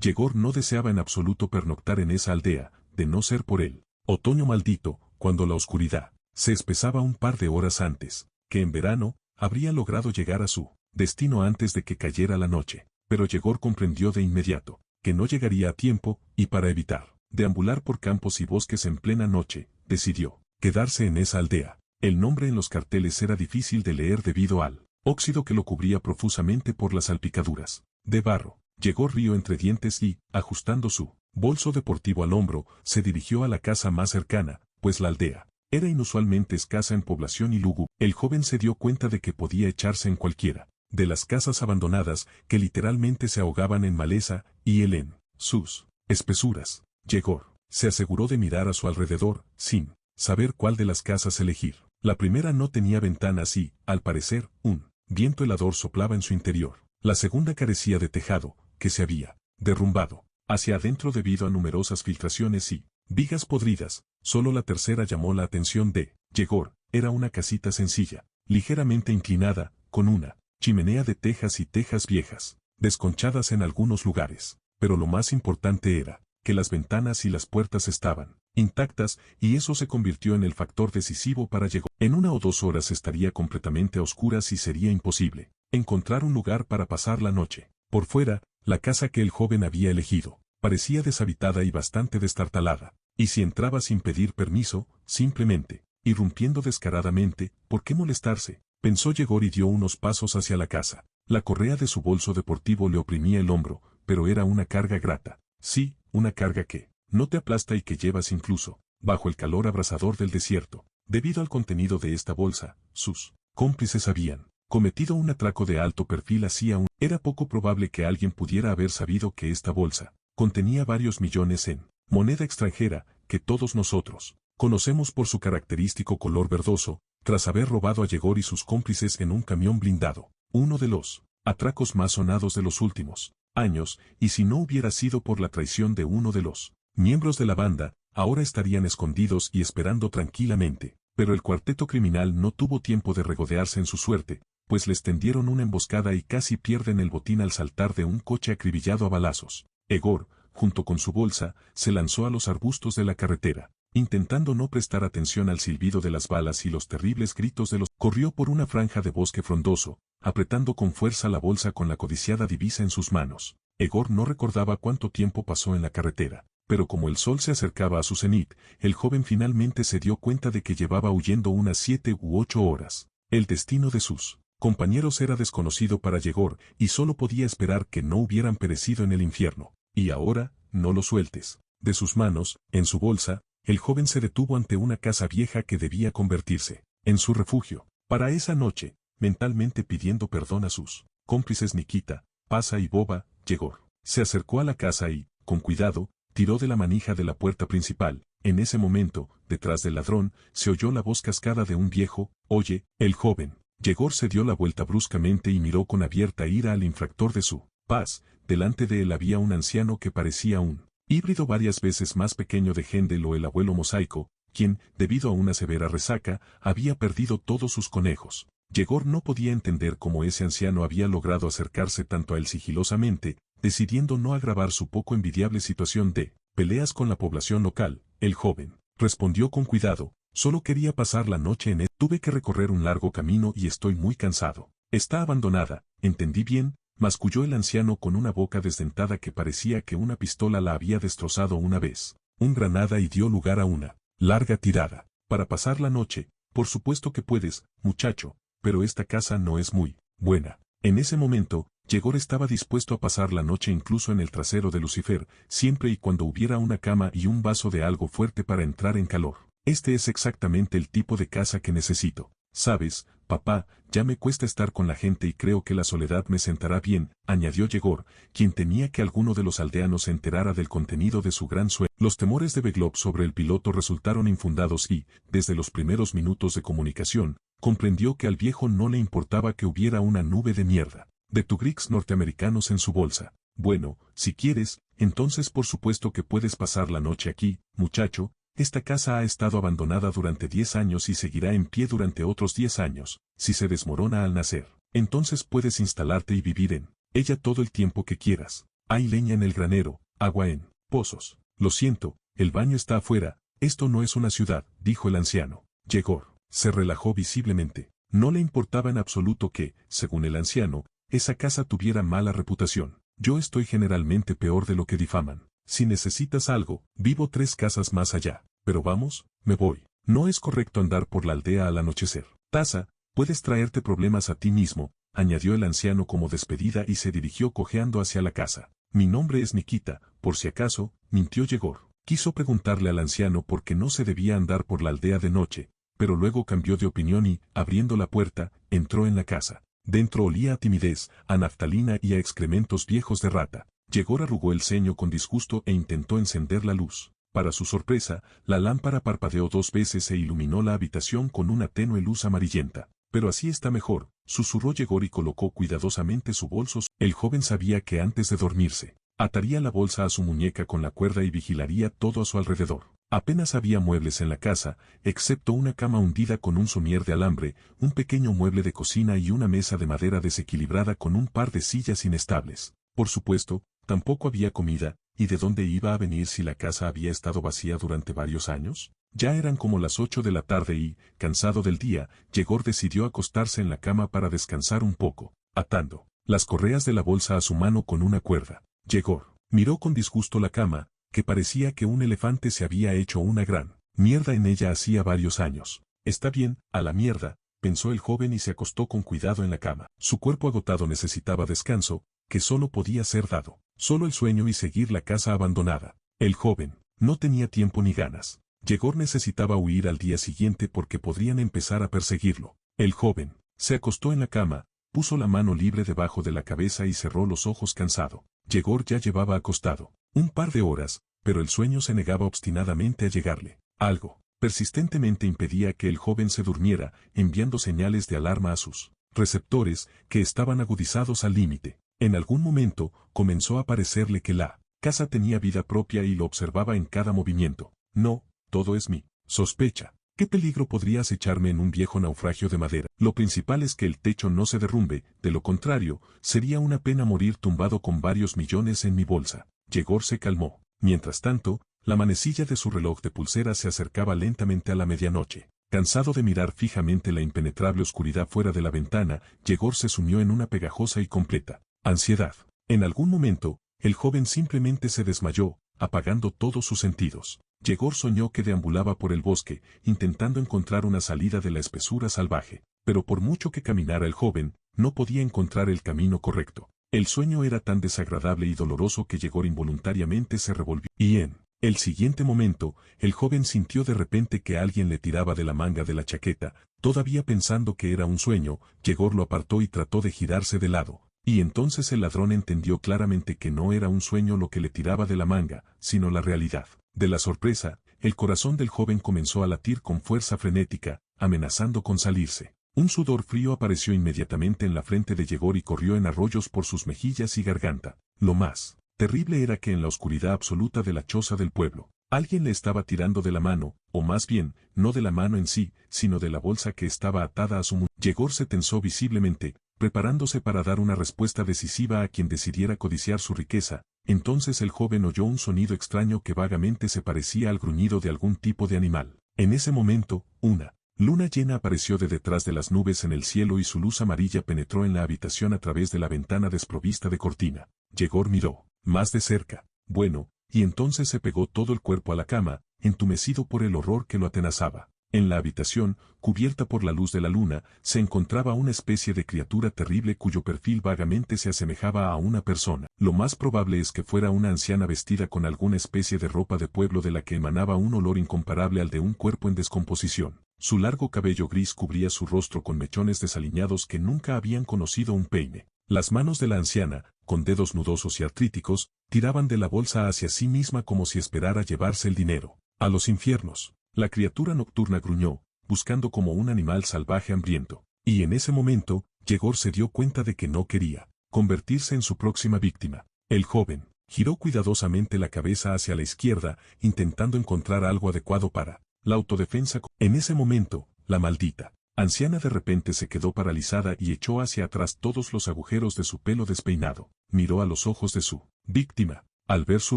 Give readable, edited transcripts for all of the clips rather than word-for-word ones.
Yegor no deseaba en absoluto pernoctar en esa aldea, de no ser por él. Otoño maldito, cuando la oscuridad se espesaba un par de horas antes, que en verano, habría logrado llegar a su destino antes de que cayera la noche. Pero Yegor comprendió de inmediato que no llegaría a tiempo, y para evitar deambular por campos y bosques en plena noche, decidió quedarse en esa aldea. El nombre en los carteles era difícil de leer debido al óxido que lo cubría profusamente por las salpicaduras de barro. Yegor rió entre dientes y, ajustando su bolso deportivo al hombro, se dirigió a la casa más cercana, pues la aldea era inusualmente escasa en población y lúgubre. El joven se dio cuenta de que podía echarse en cualquiera de las casas abandonadas que literalmente se ahogaban en maleza y él en sus espesuras. Yegor se aseguró de mirar a su alrededor, sin saber cuál de las casas elegir. La primera no tenía ventanas y, al parecer, un viento helador soplaba en su interior. La segunda carecía de tejado, que se había derrumbado hacia adentro debido a numerosas filtraciones y vigas podridas. Solo la tercera llamó la atención de Yegor. Era una casita sencilla, ligeramente inclinada, con una chimenea de tejas y tejas viejas, desconchadas en algunos lugares. Pero lo más importante era que las ventanas y las puertas estaban intactas, y eso se convirtió en el factor decisivo para Yegor. En 1 o 2 horas estaría completamente a oscuras y sería imposible encontrar un lugar para pasar la noche. Por fuera, la casa que el joven había elegido parecía deshabitada y bastante destartalada, y si entraba sin pedir permiso, simplemente irrumpiendo descaradamente, ¿por qué molestarse?, pensó Yegor y dio unos pasos hacia la casa. La correa de su bolso deportivo le oprimía el hombro, pero era una carga grata. Sí, una carga que no te aplasta y que llevas incluso bajo el calor abrasador del desierto. Debido al contenido de esta bolsa, sus cómplices habían cometido un atraco de alto perfil hacía un... Era poco probable que alguien pudiera haber sabido que esta bolsa contenía varios millones en moneda extranjera, que todos nosotros conocemos por su característico color verdoso, tras haber robado a Yegor y sus cómplices en un camión blindado. Uno de los atracos más sonados de los últimos años, y si no hubiera sido por la traición de uno de los miembros de la banda, ahora estarían escondidos y esperando tranquilamente. Pero el cuarteto criminal no tuvo tiempo de regodearse en su suerte, pues les tendieron una emboscada y casi pierden el botín al saltar de un coche acribillado a balazos. Yegor, junto con su bolsa, se lanzó a los arbustos de la carretera, intentando no prestar atención al silbido de las balas y los terribles gritos de los... Corrió por una franja de bosque frondoso, apretando con fuerza la bolsa con la codiciada divisa en sus manos. Yegor no recordaba cuánto tiempo pasó en la carretera, pero como el sol se acercaba a su cenit, el joven finalmente se dio cuenta de que llevaba huyendo unas 7 u 8 horas. El destino de sus compañeros era desconocido para Yegor, y solo podía esperar que no hubieran perecido en el infierno. Y ahora, no lo sueltes de sus manos. En su bolsa, el joven se detuvo ante una casa vieja que debía convertirse en su refugio. Para esa noche, mentalmente pidiendo perdón a sus cómplices Nikita, Pasa y Boba, Yegor se acercó a la casa y, con cuidado, tiró de la manija de la puerta principal. En ese momento, detrás del ladrón, se oyó la voz cascada de un viejo: «Oye». El joven Yegor se dio la vuelta bruscamente y miró con abierta ira al infractor de su paz. Delante de él había un anciano que parecía un híbrido varias veces más pequeño de Hendel o el abuelo Mosaico, quien, debido a una severa resaca, había perdido todos sus conejos. Yegor no podía entender cómo ese anciano había logrado acercarse tanto a él sigilosamente, decidiendo no agravar su poco envidiable situación de peleas con la población local. El joven respondió con cuidado: «Solo quería pasar la noche en él. Tuve que recorrer un largo camino y estoy muy cansado». «Está abandonada, ¿entendí bien?», masculló el anciano con una boca desdentada que parecía que una pistola la había destrozado una vez. Un granada y dio lugar a una larga tirada. «Para pasar la noche, por supuesto que puedes, muchacho, pero esta casa no es muy buena». En ese momento, Yegor estaba dispuesto a pasar la noche incluso en el trasero de Lucifer, siempre y cuando hubiera una cama y un vaso de algo fuerte para entrar en calor. «Este es exactamente el tipo de casa que necesito. Sabes, papá, ya me cuesta estar con la gente y creo que la soledad me sentará bien», añadió Yegor, quien temía que alguno de los aldeanos se enterara del contenido de su gran sueño. Los temores de Beglov sobre el piloto resultaron infundados y, desde los primeros minutos de comunicación, comprendió que al viejo no le importaba que hubiera una nube de mierda de tugrix norteamericanos en su bolsa. «Bueno, si quieres, entonces por supuesto que puedes pasar la noche aquí, muchacho. Esta casa ha estado abandonada durante 10 años y seguirá en pie durante otros 10 años. Si se desmorona al nacer, entonces puedes instalarte y vivir en ella todo el tiempo que quieras». Hay leña en el granero, agua en pozos. Lo siento, el baño está afuera, esto no es una ciudad, dijo el anciano. Yegor se relajó visiblemente. No le importaba en absoluto que, según el anciano, esa casa tuviera mala reputación. Yo estoy generalmente peor de lo que difaman. Si necesitas algo, vivo 3 casas más allá. Pero vamos, me voy. No es correcto andar por la aldea al anochecer. Taza, puedes traerte problemas a ti mismo, añadió el anciano como despedida y se dirigió cojeando hacia la casa. Mi nombre es Nikita, por si acaso, mintió Yegor. Quiso preguntarle al anciano por qué no se debía andar por la aldea de noche, pero luego cambió de opinión y, abriendo la puerta, entró en la casa. Dentro olía a timidez, a naftalina y a excrementos viejos de rata. Yegor arrugó el ceño con disgusto e intentó encender la luz. Para su sorpresa, la lámpara parpadeó 2 veces e iluminó la habitación con una tenue luz amarillenta. Pero así está mejor, susurró Yegor y colocó cuidadosamente su bolso. El joven sabía que antes de dormirse, ataría la bolsa a su muñeca con la cuerda y vigilaría todo a su alrededor. Apenas había muebles en la casa, excepto una cama hundida con un somier de alambre, un pequeño mueble de cocina y una mesa de madera desequilibrada con un par de sillas inestables. Por supuesto, tampoco había comida, ¿y de dónde iba a venir si la casa había estado vacía durante varios años? Ya eran como las 8 de la tarde y, cansado del día, Yegor decidió acostarse en la cama para descansar un poco, atando las correas de la bolsa a su mano con una cuerda. Yegor miró con disgusto la cama, que parecía que un elefante se había hecho una gran mierda en ella hacía varios años. Está bien, a la mierda, pensó el joven y se acostó con cuidado en la cama. Su cuerpo agotado necesitaba descanso, que solo podía ser dado. Solo el sueño y seguir la casa abandonada. El joven no tenía tiempo ni ganas. Yegor necesitaba huir al día siguiente porque podrían empezar a perseguirlo. El joven se acostó en la cama, puso la mano libre debajo de la cabeza y cerró los ojos cansado. Yegor ya llevaba acostado un par de horas, pero el sueño se negaba obstinadamente a llegarle. Algo persistentemente impedía que el joven se durmiera, enviando señales de alarma a sus receptores, que estaban agudizados al límite. En algún momento, comenzó a parecerle que la casa tenía vida propia y lo observaba en cada movimiento. No, todo es mi sospecha. ¿Qué peligro podría acecharme en un viejo naufragio de madera? Lo principal es que el techo no se derrumbe, de lo contrario, sería una pena morir tumbado con varios millones en mi bolsa. Yegor se calmó. Mientras tanto, la manecilla de su reloj de pulsera se acercaba lentamente a la medianoche. Cansado de mirar fijamente la impenetrable oscuridad fuera de la ventana, Yegor se sumió en una pegajosa y completa ansiedad. En algún momento, el joven simplemente se desmayó, apagando todos sus sentidos. Yegor soñó que deambulaba por el bosque, intentando encontrar una salida de la espesura salvaje, pero por mucho que caminara el joven, no podía encontrar el camino correcto. El sueño era tan desagradable y doloroso que Yegor involuntariamente se revolvió, y en el siguiente momento, el joven sintió de repente que alguien le tiraba de la manga de la chaqueta. Todavía pensando que era un sueño, Yegor lo apartó y trató de girarse de lado. Y entonces el ladrón entendió claramente que no era un sueño lo que le tiraba de la manga, sino la realidad. De la sorpresa, el corazón del joven comenzó a latir con fuerza frenética, amenazando con salirse. Un sudor frío apareció inmediatamente en la frente de Yegor y corrió en arroyos por sus mejillas y garganta. Lo más terrible era que en la oscuridad absoluta de la choza del pueblo, alguien le estaba tirando de la mano, o más bien, no de la mano en sí, sino de la bolsa que estaba atada a su muñeca. Yegor se tensó visiblemente, preparándose para dar una respuesta decisiva a quien decidiera codiciar su riqueza. Entonces el joven oyó un sonido extraño que vagamente se parecía al gruñido de algún tipo de animal. En ese momento, una luna llena apareció de detrás de las nubes en el cielo y su luz amarilla penetró en la habitación a través de la ventana desprovista de cortina. Yegor miró más de cerca. Bueno, y entonces se pegó todo el cuerpo a la cama, entumecido por el horror que lo atenazaba. En la habitación, cubierta por la luz de la luna, se encontraba una especie de criatura terrible cuyo perfil vagamente se asemejaba a una persona. Lo más probable es que fuera una anciana vestida con alguna especie de ropa de pueblo de la que emanaba un olor incomparable al de un cuerpo en descomposición. Su largo cabello gris cubría su rostro con mechones desaliñados que nunca habían conocido un peine. Las manos de la anciana, con dedos nudosos y artríticos, tiraban de la bolsa hacia sí misma como si esperara llevarse el dinero. A los infiernos. La criatura nocturna gruñó, buscando como un animal salvaje hambriento. Y en ese momento, Yegor se dio cuenta de que no quería convertirse en su próxima víctima. El joven giró cuidadosamente la cabeza hacia la izquierda, intentando encontrar algo adecuado para la autodefensa. En ese momento, la maldita anciana de repente se quedó paralizada y echó hacia atrás todos los agujeros de su pelo despeinado. Miró a los ojos de su Víctima. Al ver su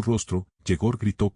rostro, Yegor gritó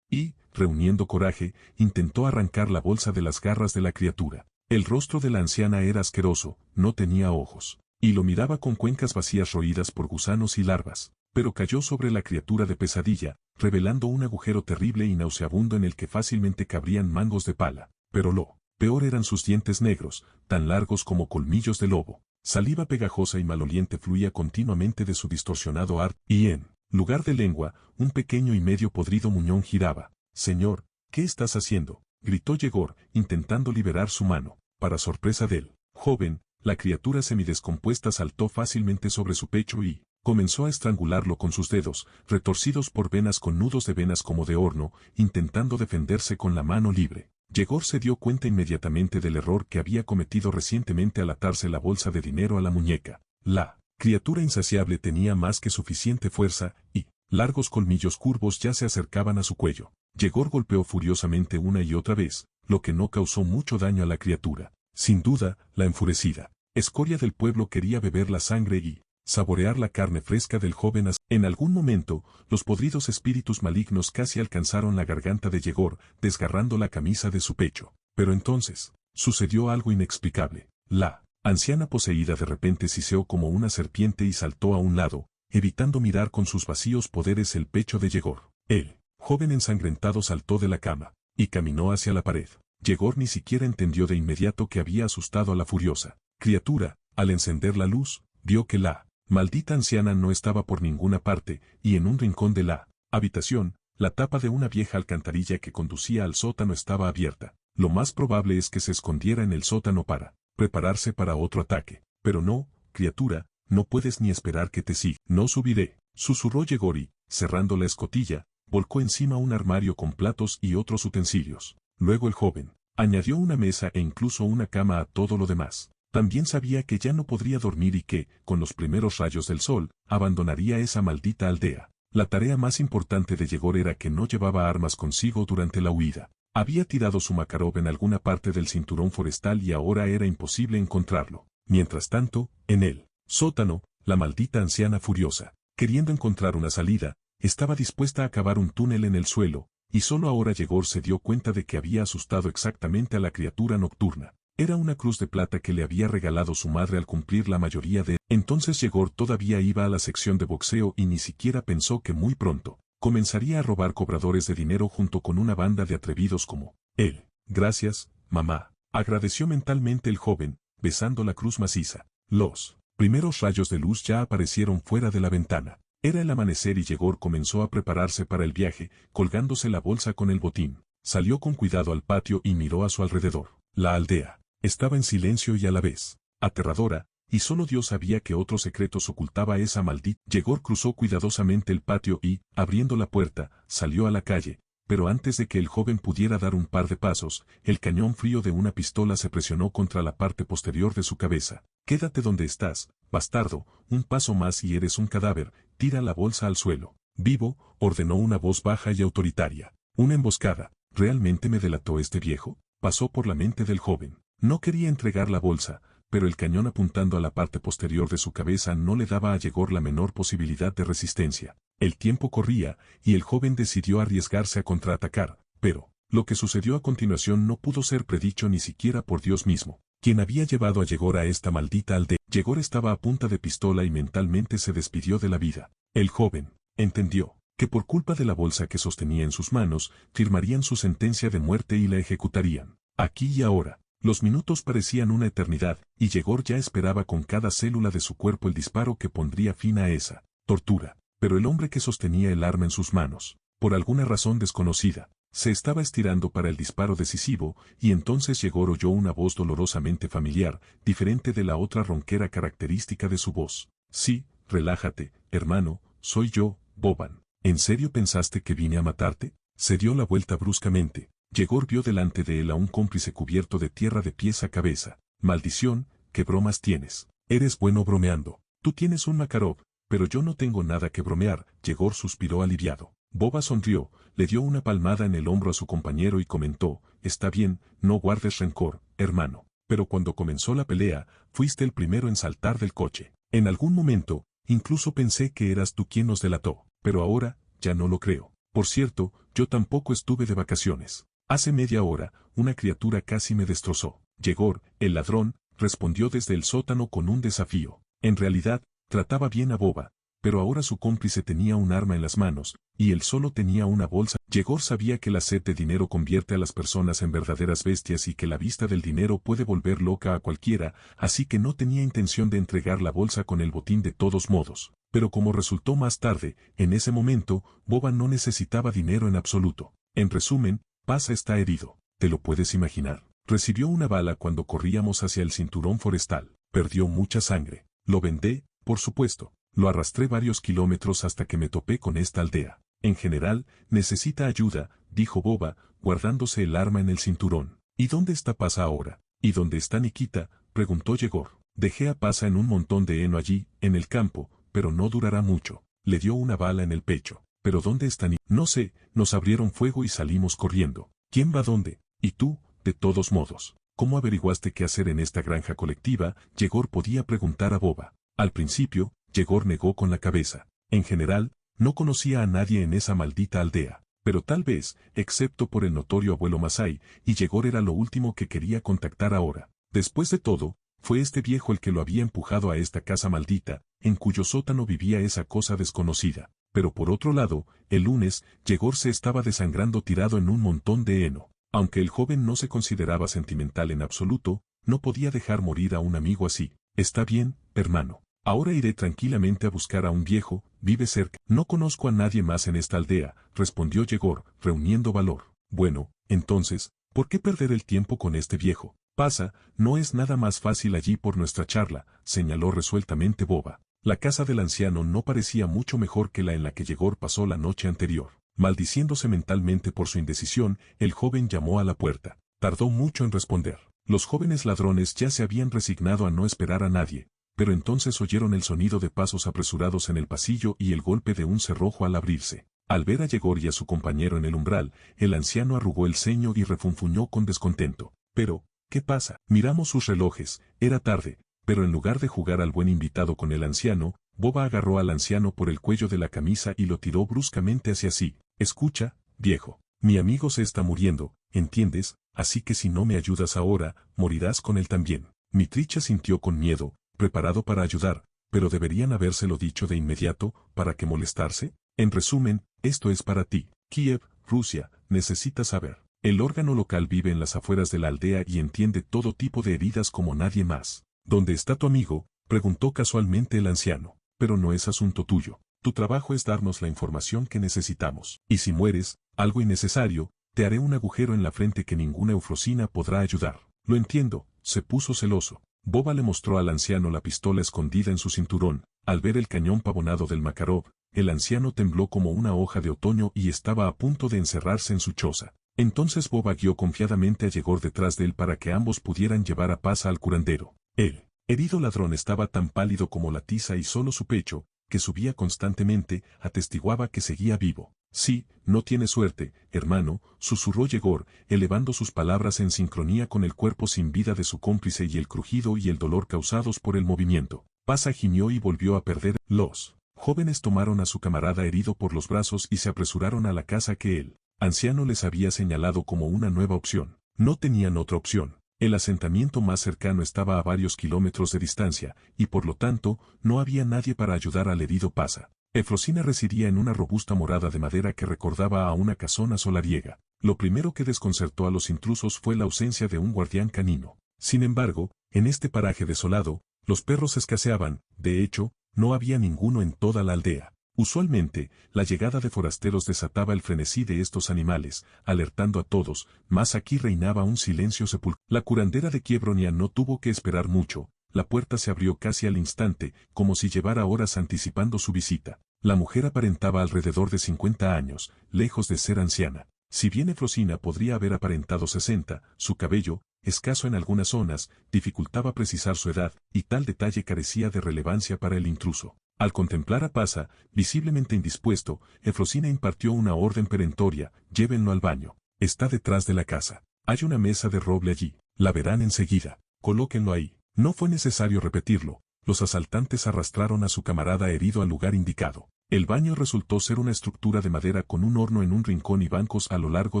y, reuniendo coraje, intentó arrancar la bolsa de las garras de la criatura. El rostro de la anciana era asqueroso, no tenía ojos, y lo miraba con cuencas vacías roídas por gusanos y larvas, pero cayó sobre la criatura de pesadilla, revelando un agujero terrible y nauseabundo en el que fácilmente cabrían mangos de pala. Pero lo peor eran sus dientes negros, tan largos como colmillos de lobo. Saliva pegajosa y maloliente fluía continuamente de su distorsionado arte, y en lugar de lengua, un pequeño y medio podrido muñón giraba. «Señor, ¿qué estás haciendo?», gritó Yegor, intentando liberar su mano. Para sorpresa del joven, la criatura semidescompuesta saltó fácilmente sobre su pecho y comenzó a estrangularlo con sus dedos, retorcidos por venas con nudos de venas como de horno, intentando defenderse con la mano libre. Yegor se dio cuenta inmediatamente del error que había cometido recientemente al atarse la bolsa de dinero a la muñeca. La criatura insaciable tenía más que suficiente fuerza, y largos colmillos curvos ya se acercaban a su cuello. Yegor golpeó furiosamente una y otra vez, lo que no causó mucho daño a la criatura. Sin duda, la enfurecida escoria del pueblo quería beber la sangre y saborear la carne fresca del joven. En algún momento, los podridos espíritus malignos casi alcanzaron la garganta de Yegor, desgarrando la camisa de su pecho. Pero entonces, sucedió algo inexplicable. La anciana poseída de repente siseó como una serpiente y saltó a un lado, evitando mirar con sus vacíos poderes el pecho de Yegor. El joven ensangrentado saltó de la cama y caminó hacia la pared. Yegor ni siquiera entendió de inmediato que había asustado a la furiosa criatura. Al encender la luz, vio que la maldita anciana no estaba por ninguna parte, y en un rincón de la habitación, la tapa de una vieja alcantarilla que conducía al sótano estaba abierta. Lo más probable es que se escondiera en el sótano para prepararse para otro ataque. Pero no, criatura, no puedes ni esperar que te siga. No subiré, susurró Yegor y, cerrando la escotilla, volcó encima un armario con platos y otros utensilios. Luego el joven añadió una mesa e incluso una cama a todo lo demás. También sabía que ya no podría dormir y que, con los primeros rayos del sol, abandonaría esa maldita aldea. La tarea más importante de Yegor era que no llevaba armas consigo durante la huida. Había tirado su Makarov en alguna parte del cinturón forestal y ahora era imposible encontrarlo. Mientras tanto, en el sótano, la maldita anciana furiosa, queriendo encontrar una salida, estaba dispuesta a cavar un túnel en el suelo, y solo ahora Yegor se dio cuenta de que había asustado exactamente a la criatura nocturna. Era una cruz de plata que le había regalado su madre al cumplir la mayoría de... Entonces Yegor todavía iba a la sección de boxeo y ni siquiera pensó que muy pronto comenzaría a robar cobradores de dinero junto con una banda de atrevidos como él. Gracias, mamá, agradeció mentalmente el joven, besando la cruz maciza. Los primeros rayos de luz ya aparecieron fuera de la ventana. Era el amanecer y Yegor comenzó a prepararse para el viaje, colgándose la bolsa con el botín. Salió con cuidado al patio y miró a su alrededor. La aldea estaba en silencio y a la vez aterradora, y solo Dios sabía qué otros secretos ocultaba esa maldita. Yegor cruzó cuidadosamente el patio y, abriendo la puerta, salió a la calle, pero antes de que el joven pudiera dar un par de pasos, el cañón frío de una pistola se presionó contra la parte posterior de su cabeza. Quédate donde estás, bastardo, un paso más y eres un cadáver, tira la bolsa al suelo. Vivo, ordenó una voz baja y autoritaria. Una emboscada. ¿Realmente me delató este viejo? Pasó por la mente del joven. No quería entregar la bolsa, pero el cañón apuntando a la parte posterior de su cabeza no le daba a Yegor la menor posibilidad de resistencia. El tiempo corría, y el joven decidió arriesgarse a contraatacar, pero lo que sucedió a continuación no pudo ser predicho ni siquiera por Dios mismo, quien había llevado a Yegor a esta maldita aldea. Yegor estaba a punta de pistola y mentalmente se despidió de la vida. El joven entendió que por culpa de la bolsa que sostenía en sus manos, firmarían su sentencia de muerte y la ejecutarían. Aquí y ahora. Los minutos parecían una eternidad, y Yegor ya esperaba con cada célula de su cuerpo el disparo que pondría fin a esa tortura. Pero el hombre que sostenía el arma en sus manos, por alguna razón desconocida, se estaba estirando para el disparo decisivo, y entonces Yegor oyó una voz dolorosamente familiar, diferente de la otra ronquera característica de su voz. Sí, relájate, hermano, soy yo, Boban. ¿En serio pensaste que vine a matarte? Se dio la vuelta bruscamente. Yegor vio delante de él a un cómplice cubierto de tierra de pies a cabeza. Maldición, ¿qué bromas tienes? Eres bueno bromeando. Tú tienes un Makarov, pero yo no tengo nada que bromear. Yegor suspiró aliviado. Boba sonrió, le dio una palmada en el hombro a su compañero y comentó, está bien, no guardes rencor, hermano. Pero cuando comenzó la pelea, fuiste el primero en saltar del coche. En algún momento, incluso pensé que eras tú quien nos delató. pero ahora, ya no lo creo. Por cierto, yo tampoco estuve de vacaciones. Hace media hora, una criatura casi me destrozó. Yegor, el ladrón, respondió desde el sótano con un desafío. En realidad, trataba bien a Boba, pero ahora su cómplice tenía un arma en las manos, y él solo tenía una bolsa. Yegor sabía que la sed de dinero convierte a las personas en verdaderas bestias y que la vista del dinero puede volver loca a cualquiera, así que no tenía intención de entregar la bolsa con el botín de todos modos. Pero como resultó más tarde, en ese momento, Boba no necesitaba dinero en absoluto. En resumen, Pasa está herido. ¿Te lo puedes imaginar? Recibió una bala cuando corríamos hacia el cinturón forestal. Perdió mucha sangre. Lo vendé, por supuesto. Lo arrastré varios kilómetros hasta que me topé con esta aldea. En general, necesita ayuda, dijo Boba, guardándose el arma en el cinturón. ¿Y dónde está Pasa ahora? ¿Y dónde está Nikita?, preguntó Yegor. Dejé a Pasa en un montón de heno allí, en el campo, pero no durará mucho. Le dio una bala en el pecho. ¿Pero dónde está Nikita? No sé, nos abrieron fuego y salimos corriendo. ¿Quién va dónde? ¿Y tú? De todos modos, ¿cómo averiguaste qué hacer en esta granja colectiva? Yegor podía preguntar a Boba. Al principio, Yegor negó con la cabeza. En general, no conocía a nadie en esa maldita aldea, pero tal vez, excepto por el notorio abuelo Masai, y Yegor era lo último que quería contactar ahora. Después de todo, fue este viejo el que lo había empujado a esta casa maldita, en cuyo sótano vivía esa cosa desconocida. Pero por otro lado, el lunes, Yegor se estaba desangrando tirado en un montón de heno. Aunque el joven no se consideraba sentimental en absoluto, no podía dejar morir a un amigo así. Está bien, hermano. Ahora iré tranquilamente a buscar a un viejo, vive cerca. No conozco a nadie más en esta aldea, respondió Yegor, reuniendo valor. Bueno, entonces, ¿por qué perder el tiempo con este viejo? Pasa, no es nada más fácil allí por nuestra charla, señaló resueltamente Boba. La casa del anciano no parecía mucho mejor que la en la que Yegor pasó la noche anterior. Maldiciéndose mentalmente por su indecisión, el joven llamó a la puerta. Tardó mucho en responder. Los jóvenes ladrones ya se habían resignado a no esperar a nadie, pero entonces oyeron el sonido de pasos apresurados en el pasillo y el golpe de un cerrojo al abrirse. Al ver a Yegor y a su compañero en el umbral, el anciano arrugó el ceño y refunfuñó con descontento. Pero, ¿qué pasa? Miramos sus relojes, era tarde, pero en lugar de jugar al buen invitado con el anciano, Boba agarró al anciano por el cuello de la camisa y lo tiró bruscamente hacia sí. Escucha, viejo, mi amigo se está muriendo, ¿entiendes? Así que si no me ayudas ahora, morirás con él también. Mitricha sintió con miedo, preparado para ayudar, pero deberían habérselo dicho de inmediato, ¿para qué molestarse? En resumen, esto es para ti. Kiev, Rusia, necesitas saber. El órgano local vive en las afueras de la aldea y entiende todo tipo de heridas como nadie más. ¿Dónde está tu amigo?, preguntó casualmente el anciano. Pero no es asunto tuyo. Tu trabajo es darnos la información que necesitamos. Y si mueres, algo innecesario, te haré un agujero en la frente que ninguna eufrosina podrá ayudar. Lo entiendo, se puso celoso. Boba le mostró al anciano la pistola escondida en su cinturón. Al ver el cañón pavonado del Makarov, el anciano tembló como una hoja de otoño y estaba a punto de encerrarse en su choza. Entonces Boba guió confiadamente a Yegor detrás de él para que ambos pudieran llevar a Pasa al curandero. El herido ladrón estaba tan pálido como la tiza y solo su pecho, que subía constantemente, atestiguaba que seguía vivo. Sí, no tiene suerte, hermano, susurró Yegor, elevando sus palabras en sincronía con el cuerpo sin vida de su cómplice y el crujido y el dolor causados por el movimiento. Pasa gimió y volvió a perder. Los jóvenes tomaron a su camarada herido por los brazos y se apresuraron a la casa que el anciano les había señalado como una nueva opción. No tenían otra opción. El asentamiento más cercano estaba a varios kilómetros de distancia, y por lo tanto, no había nadie para ayudar al herido Pasa. Efrosina residía en una robusta morada de madera que recordaba a una casona solariega. Lo primero que desconcertó a los intrusos fue la ausencia de un guardián canino. Sin embargo, en este paraje desolado, los perros escaseaban, de hecho, no había ninguno en toda la aldea. Usualmente, la llegada de forasteros desataba el frenesí de estos animales, alertando a todos, mas aquí reinaba un silencio sepulcral. La curandera de Kiebronia no tuvo que esperar mucho, la puerta se abrió casi al instante, como si llevara horas anticipando su visita. La mujer aparentaba alrededor de 50 años, lejos de ser anciana. Si bien Efrosina podría haber aparentado 60, su cabello, escaso en algunas zonas, dificultaba precisar su edad, y tal detalle carecía de relevancia para el intruso. Al contemplar a Pasa, visiblemente indispuesto, Efrosina impartió una orden perentoria: llévenlo al baño. Está detrás de la casa. Hay una mesa de roble allí. La verán enseguida. Colóquenlo ahí. No fue necesario repetirlo. Los asaltantes arrastraron a su camarada herido al lugar indicado. El baño resultó ser una estructura de madera con un horno en un rincón y bancos a lo largo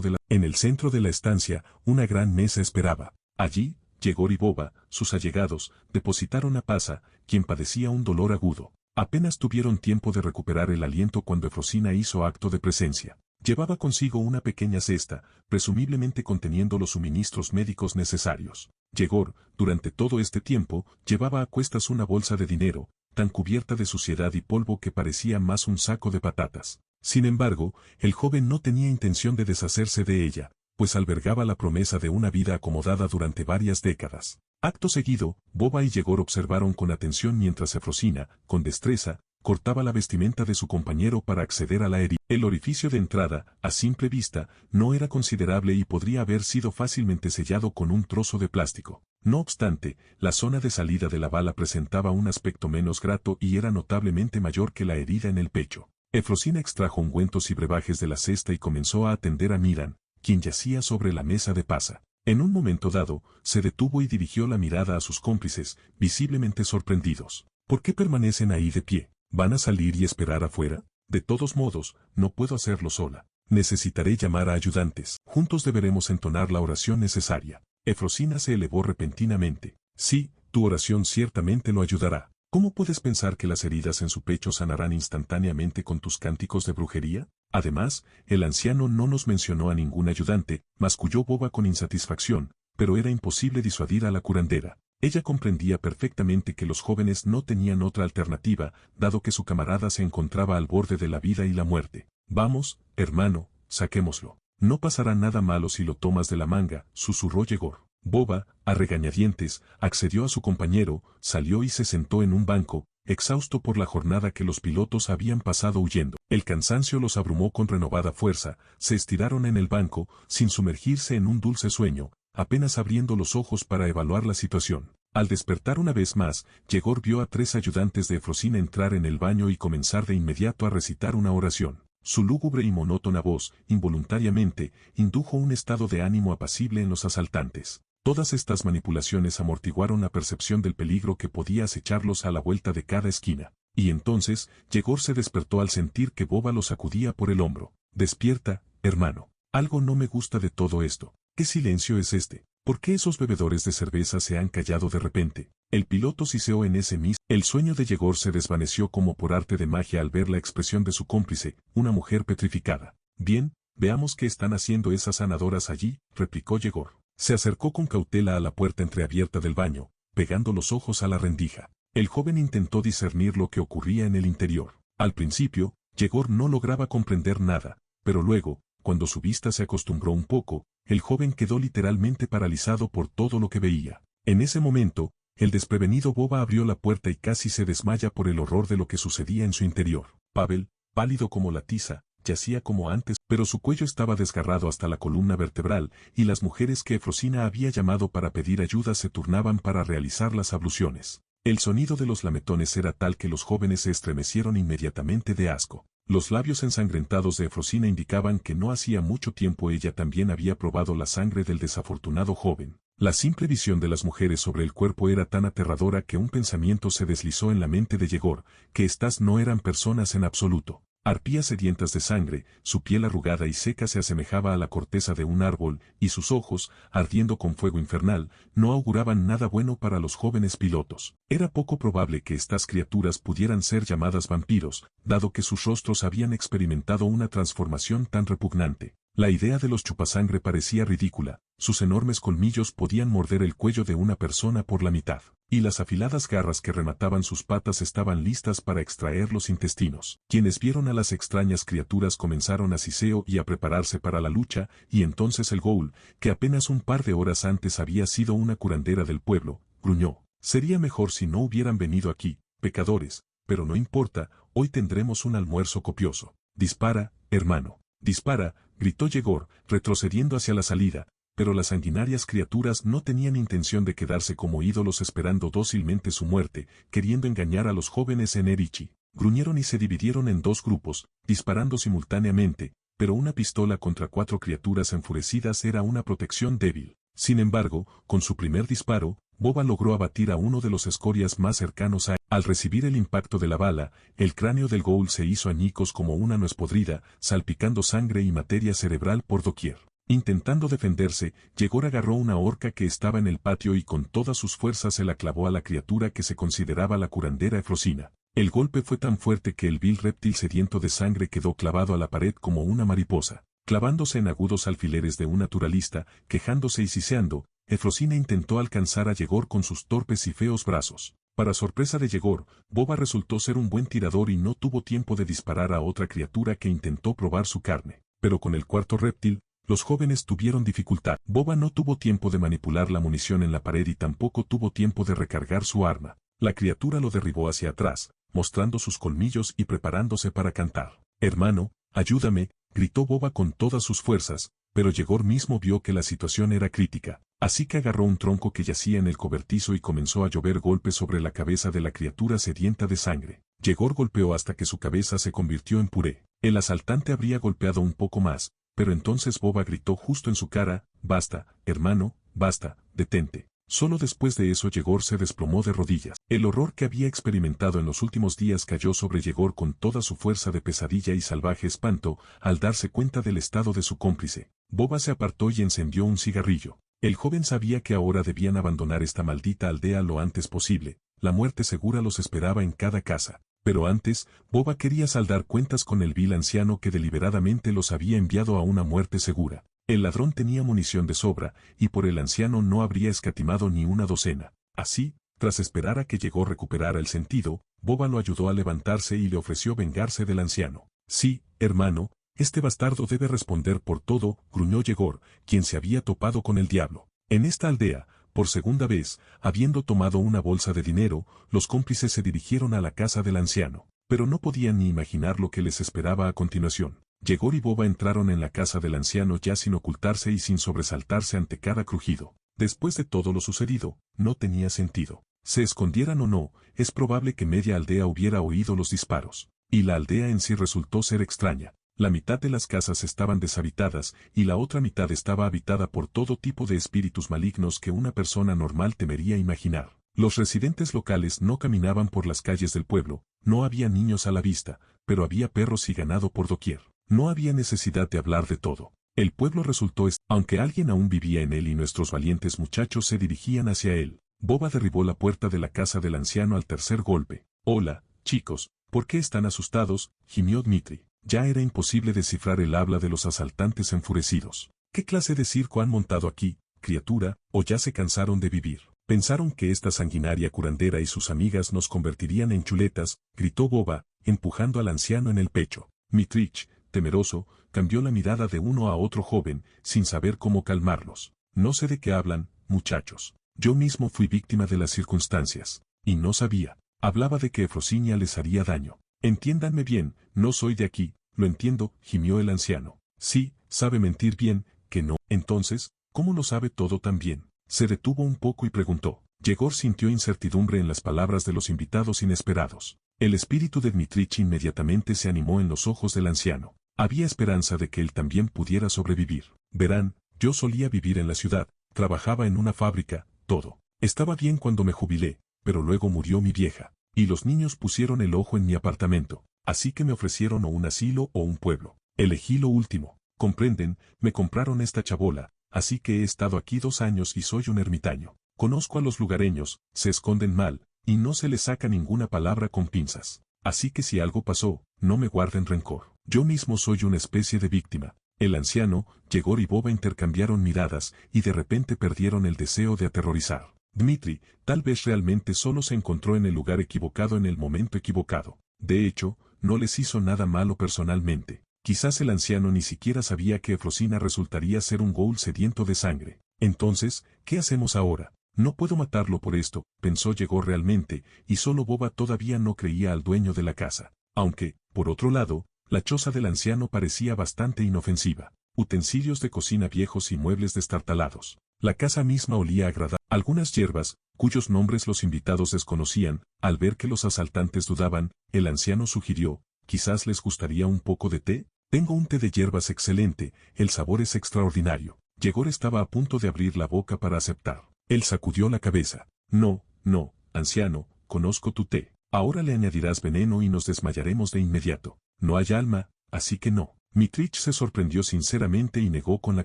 de la... En el centro de la estancia, una gran mesa esperaba. Allí, Yegor y Boba, sus allegados, depositaron a Pasa, quien padecía un dolor agudo. Apenas tuvieron tiempo de recuperar el aliento cuando Efrosina hizo acto de presencia. Llevaba consigo una pequeña cesta, presumiblemente conteniendo los suministros médicos necesarios. Yegor, durante todo este tiempo, llevaba a cuestas una bolsa de dinero, tan cubierta de suciedad y polvo que parecía más un saco de patatas. Sin embargo, el joven no tenía intención de deshacerse de ella, pues albergaba la promesa de una vida acomodada durante varias décadas. Acto seguido, Boba y Yegor observaron con atención mientras Efrosina, con destreza, cortaba la vestimenta de su compañero para acceder a la herida. El orificio de entrada, a simple vista, no era considerable y podría haber sido fácilmente sellado con un trozo de plástico. No obstante, la zona de salida de la bala presentaba un aspecto menos grato y era notablemente mayor que la herida en el pecho. Efrosina extrajo ungüentos y brebajes de la cesta y comenzó a atender a Miran, quien yacía sobre la mesa de Pasa. En un momento dado, se detuvo y dirigió la mirada a sus cómplices, visiblemente sorprendidos. ¿Por qué permanecen ahí de pie? ¿Van a salir y esperar afuera? De todos modos, no puedo hacerlo sola. Necesitaré llamar a ayudantes. Juntos deberemos entonar la oración necesaria. Efrosina se elevó repentinamente. Sí, tu oración ciertamente lo ayudará. ¿Cómo puedes pensar que las heridas en su pecho sanarán instantáneamente con tus cánticos de brujería? Además, el anciano no nos mencionó a ningún ayudante, masculló Boba con insatisfacción, pero era imposible disuadir a la curandera. Ella comprendía perfectamente que los jóvenes no tenían otra alternativa, dado que su camarada se encontraba al borde de la vida y la muerte. Vamos, hermano, saquémoslo. No pasará nada malo si lo tomas de la manga, susurró Yegor. Boba, a regañadientes, accedió a su compañero, salió y se sentó en un banco, exhausto por la jornada que los pilotos habían pasado huyendo. El cansancio los abrumó con renovada fuerza, se estiraron en el banco, sin sumergirse en un dulce sueño, apenas abriendo los ojos para evaluar la situación. Al despertar una vez más, Yegor vio a 3 ayudantes de Efrosina entrar en el baño y comenzar de inmediato a recitar una oración. Su lúgubre y monótona voz, involuntariamente, indujo un estado de ánimo apacible en los asaltantes. Todas estas manipulaciones amortiguaron la percepción del peligro que podía acecharlos a la vuelta de cada esquina. Y entonces, Yegor se despertó al sentir que Boba lo sacudía por el hombro. Despierta, hermano. Algo no me gusta de todo esto. ¿Qué silencio es este? ¿Por qué esos bebedores de cerveza se han callado de repente? El piloto siseó en ese mismo. El sueño de Yegor se desvaneció como por arte de magia al ver la expresión de su cómplice, una mujer petrificada. Bien, veamos qué están haciendo esas sanadoras allí, replicó Yegor. Se acercó con cautela a la puerta entreabierta del baño, pegando los ojos a la rendija. El joven intentó discernir lo que ocurría en el interior. Al principio, Yegor no lograba comprender nada, pero luego, cuando su vista se acostumbró un poco, el joven quedó literalmente paralizado por todo lo que veía. En ese momento, el desprevenido Boba abrió la puerta y casi se desmaya por el horror de lo que sucedía en su interior. Pavel, pálido como la tiza, yacía como antes, pero su cuello estaba desgarrado hasta la columna vertebral, y las mujeres que Efrosina había llamado para pedir ayuda se turnaban para realizar las abluciones. El sonido de los lametones era tal que los jóvenes se estremecieron inmediatamente de asco. Los labios ensangrentados de Efrosina indicaban que no hacía mucho tiempo ella también había probado la sangre del desafortunado joven. La simple visión de las mujeres sobre el cuerpo era tan aterradora que un pensamiento se deslizó en la mente de Yegor, que éstas no eran personas en absoluto. Arpías sedientas de sangre, su piel arrugada y seca se asemejaba a la corteza de un árbol, y sus ojos, ardiendo con fuego infernal, no auguraban nada bueno para los jóvenes pilotos. Era poco probable que estas criaturas pudieran ser llamadas vampiros, dado que sus rostros habían experimentado una transformación tan repugnante. La idea de los chupasangre parecía ridícula, sus enormes colmillos podían morder el cuello de una persona por la mitad, y las afiladas garras que remataban sus patas estaban listas para extraer los intestinos. Quienes vieron a las extrañas criaturas comenzaron a siseo y a prepararse para la lucha, y entonces el Ghoul, que apenas un par de horas antes había sido una curandera del pueblo, gruñó. Sería mejor si no hubieran venido aquí, pecadores, pero no importa, hoy tendremos un almuerzo copioso. Dispara, hermano. Dispara, gritó Yegor, retrocediendo hacia la salida, pero las sanguinarias criaturas no tenían intención de quedarse como ídolos esperando dócilmente su muerte, queriendo engañar a los jóvenes en Erichi. Gruñeron y se dividieron en 2 grupos, disparando simultáneamente, pero una pistola contra 4 criaturas enfurecidas era una protección débil. Sin embargo, con su primer disparo, Boba logró abatir a uno de los escorias más cercanos a él. Al recibir el impacto de la bala, el cráneo del ghoul se hizo añicos como una nuez podrida, salpicando sangre y materia cerebral por doquier. Intentando defenderse, Yegor agarró una horca que estaba en el patio y con todas sus fuerzas se la clavó a la criatura que se consideraba la curandera Efrosina. El golpe fue tan fuerte que el vil reptil sediento de sangre quedó clavado a la pared como una mariposa. Clavándose en agudos alfileres de un naturalista, quejándose y siseando, Efrosina intentó alcanzar a Yegor con sus torpes y feos brazos. Para sorpresa de Yegor, Boba resultó ser un buen tirador y no tuvo tiempo de disparar a otra criatura que intentó probar su carne. Pero con el cuarto reptil, los jóvenes tuvieron dificultad. Boba no tuvo tiempo de manipular la munición en la pared y tampoco tuvo tiempo de recargar su arma. La criatura lo derribó hacia atrás, mostrando sus colmillos y preparándose para cantar. «Hermano, ayúdame», gritó Boba con todas sus fuerzas, pero Yegor mismo vio que la situación era crítica, así que agarró un tronco que yacía en el cobertizo y comenzó a llover golpes sobre la cabeza de la criatura sedienta de sangre. Yegor golpeó hasta que su cabeza se convirtió en puré. El asaltante habría golpeado un poco más, pero entonces Boba gritó justo en su cara: «Basta, hermano, basta, detente». Solo después de eso Yegor se desplomó de rodillas. El horror que había experimentado en los últimos días cayó sobre Yegor con toda su fuerza de pesadilla y salvaje espanto al darse cuenta del estado de su cómplice. Boba se apartó y encendió un cigarrillo. El joven sabía que ahora debían abandonar esta maldita aldea lo antes posible. La muerte segura los esperaba en cada casa. Pero antes, Boba quería saldar cuentas con el vil anciano que deliberadamente los había enviado a una muerte segura. El ladrón tenía munición de sobra, y por el anciano no habría escatimado ni una docena. Así, tras esperar a que Yegor recuperara el sentido, Boba lo ayudó a levantarse y le ofreció vengarse del anciano. «Sí, hermano, este bastardo debe responder por todo», gruñó Yegor, quien se había topado con el diablo. En esta aldea, por segunda vez, habiendo tomado una bolsa de dinero, los cómplices se dirigieron a la casa del anciano, pero no podían ni imaginar lo que les esperaba a continuación. Yegor y Boba entraron en la casa del anciano ya sin ocultarse y sin sobresaltarse ante cada crujido. Después de todo lo sucedido, no tenía sentido. Se escondieran o no, es probable que media aldea hubiera oído los disparos. Y la aldea en sí resultó ser extraña. La mitad de las casas estaban deshabitadas y la otra mitad estaba habitada por todo tipo de espíritus malignos que una persona normal temería imaginar. Los residentes locales no caminaban por las calles del pueblo, no había niños a la vista, pero había perros y ganado por doquier. No había necesidad de hablar de todo. El pueblo resultó aunque alguien aún vivía en él y nuestros valientes muchachos se dirigían hacia él. Boba derribó la puerta de la casa del anciano al tercer golpe. «Hola, chicos, ¿por qué están asustados?», gimió Dmitri. Ya era imposible descifrar el habla de los asaltantes enfurecidos. «¿Qué clase de circo han montado aquí, criatura, o ya se cansaron de vivir? Pensaron que esta sanguinaria curandera y sus amigas nos convertirían en chuletas», gritó Boba, empujando al anciano en el pecho. Dmitrich, temeroso, cambió la mirada de uno a otro joven, sin saber cómo calmarlos. «No sé de qué hablan, muchachos. Yo mismo fui víctima de las circunstancias. Y no sabía. Hablaba de que Efrosinia les haría daño. Entiéndanme bien, no soy de aquí». «Lo entiendo», gimió el anciano. «Sí, sabe mentir bien, que no». «Entonces, ¿cómo lo sabe todo tan bien?». Se detuvo un poco y preguntó. Yegor sintió incertidumbre en las palabras de los invitados inesperados. El espíritu de Dmitrich inmediatamente se animó en los ojos del anciano. Había esperanza de que él también pudiera sobrevivir. «Verán, yo solía vivir en la ciudad, trabajaba en una fábrica, todo. Estaba bien cuando me jubilé, pero luego murió mi vieja, y los niños pusieron el ojo en mi apartamento. Así que me ofrecieron o un asilo o un pueblo. Elegí lo último. Comprenden, me compraron esta chabola, así que he estado aquí 2 años y soy un ermitaño. Conozco a los lugareños, se esconden mal, y no se les saca ninguna palabra con pinzas. Así que si algo pasó, no me guarden rencor. Yo mismo soy una especie de víctima». El anciano, Yegor y Boba intercambiaron miradas y de repente perdieron el deseo de aterrorizar. Dmitri, tal vez realmente solo se encontró en el lugar equivocado en el momento equivocado. De hecho, no les hizo nada malo personalmente. Quizás el anciano ni siquiera sabía que Efrosina resultaría ser un ghoul sediento de sangre. «Entonces, ¿qué hacemos ahora? No puedo matarlo por esto», pensó Yegor realmente, y solo Boba todavía no creía al dueño de la casa. Aunque, por otro lado, la choza del anciano parecía bastante inofensiva. Utensilios de cocina viejos y muebles destartalados. La casa misma olía agradable. Algunas hierbas, cuyos nombres los invitados desconocían, al ver que los asaltantes dudaban, el anciano sugirió: «¿Quizás les gustaría un poco de té? Tengo un té de hierbas excelente, el sabor es extraordinario». Yegor estaba a punto de abrir la boca para aceptar. Él sacudió la cabeza. No, no, anciano, conozco tu té. Ahora le añadirás veneno y nos desmayaremos de inmediato. No hay alma, así que no. Mitrich se sorprendió sinceramente y negó con la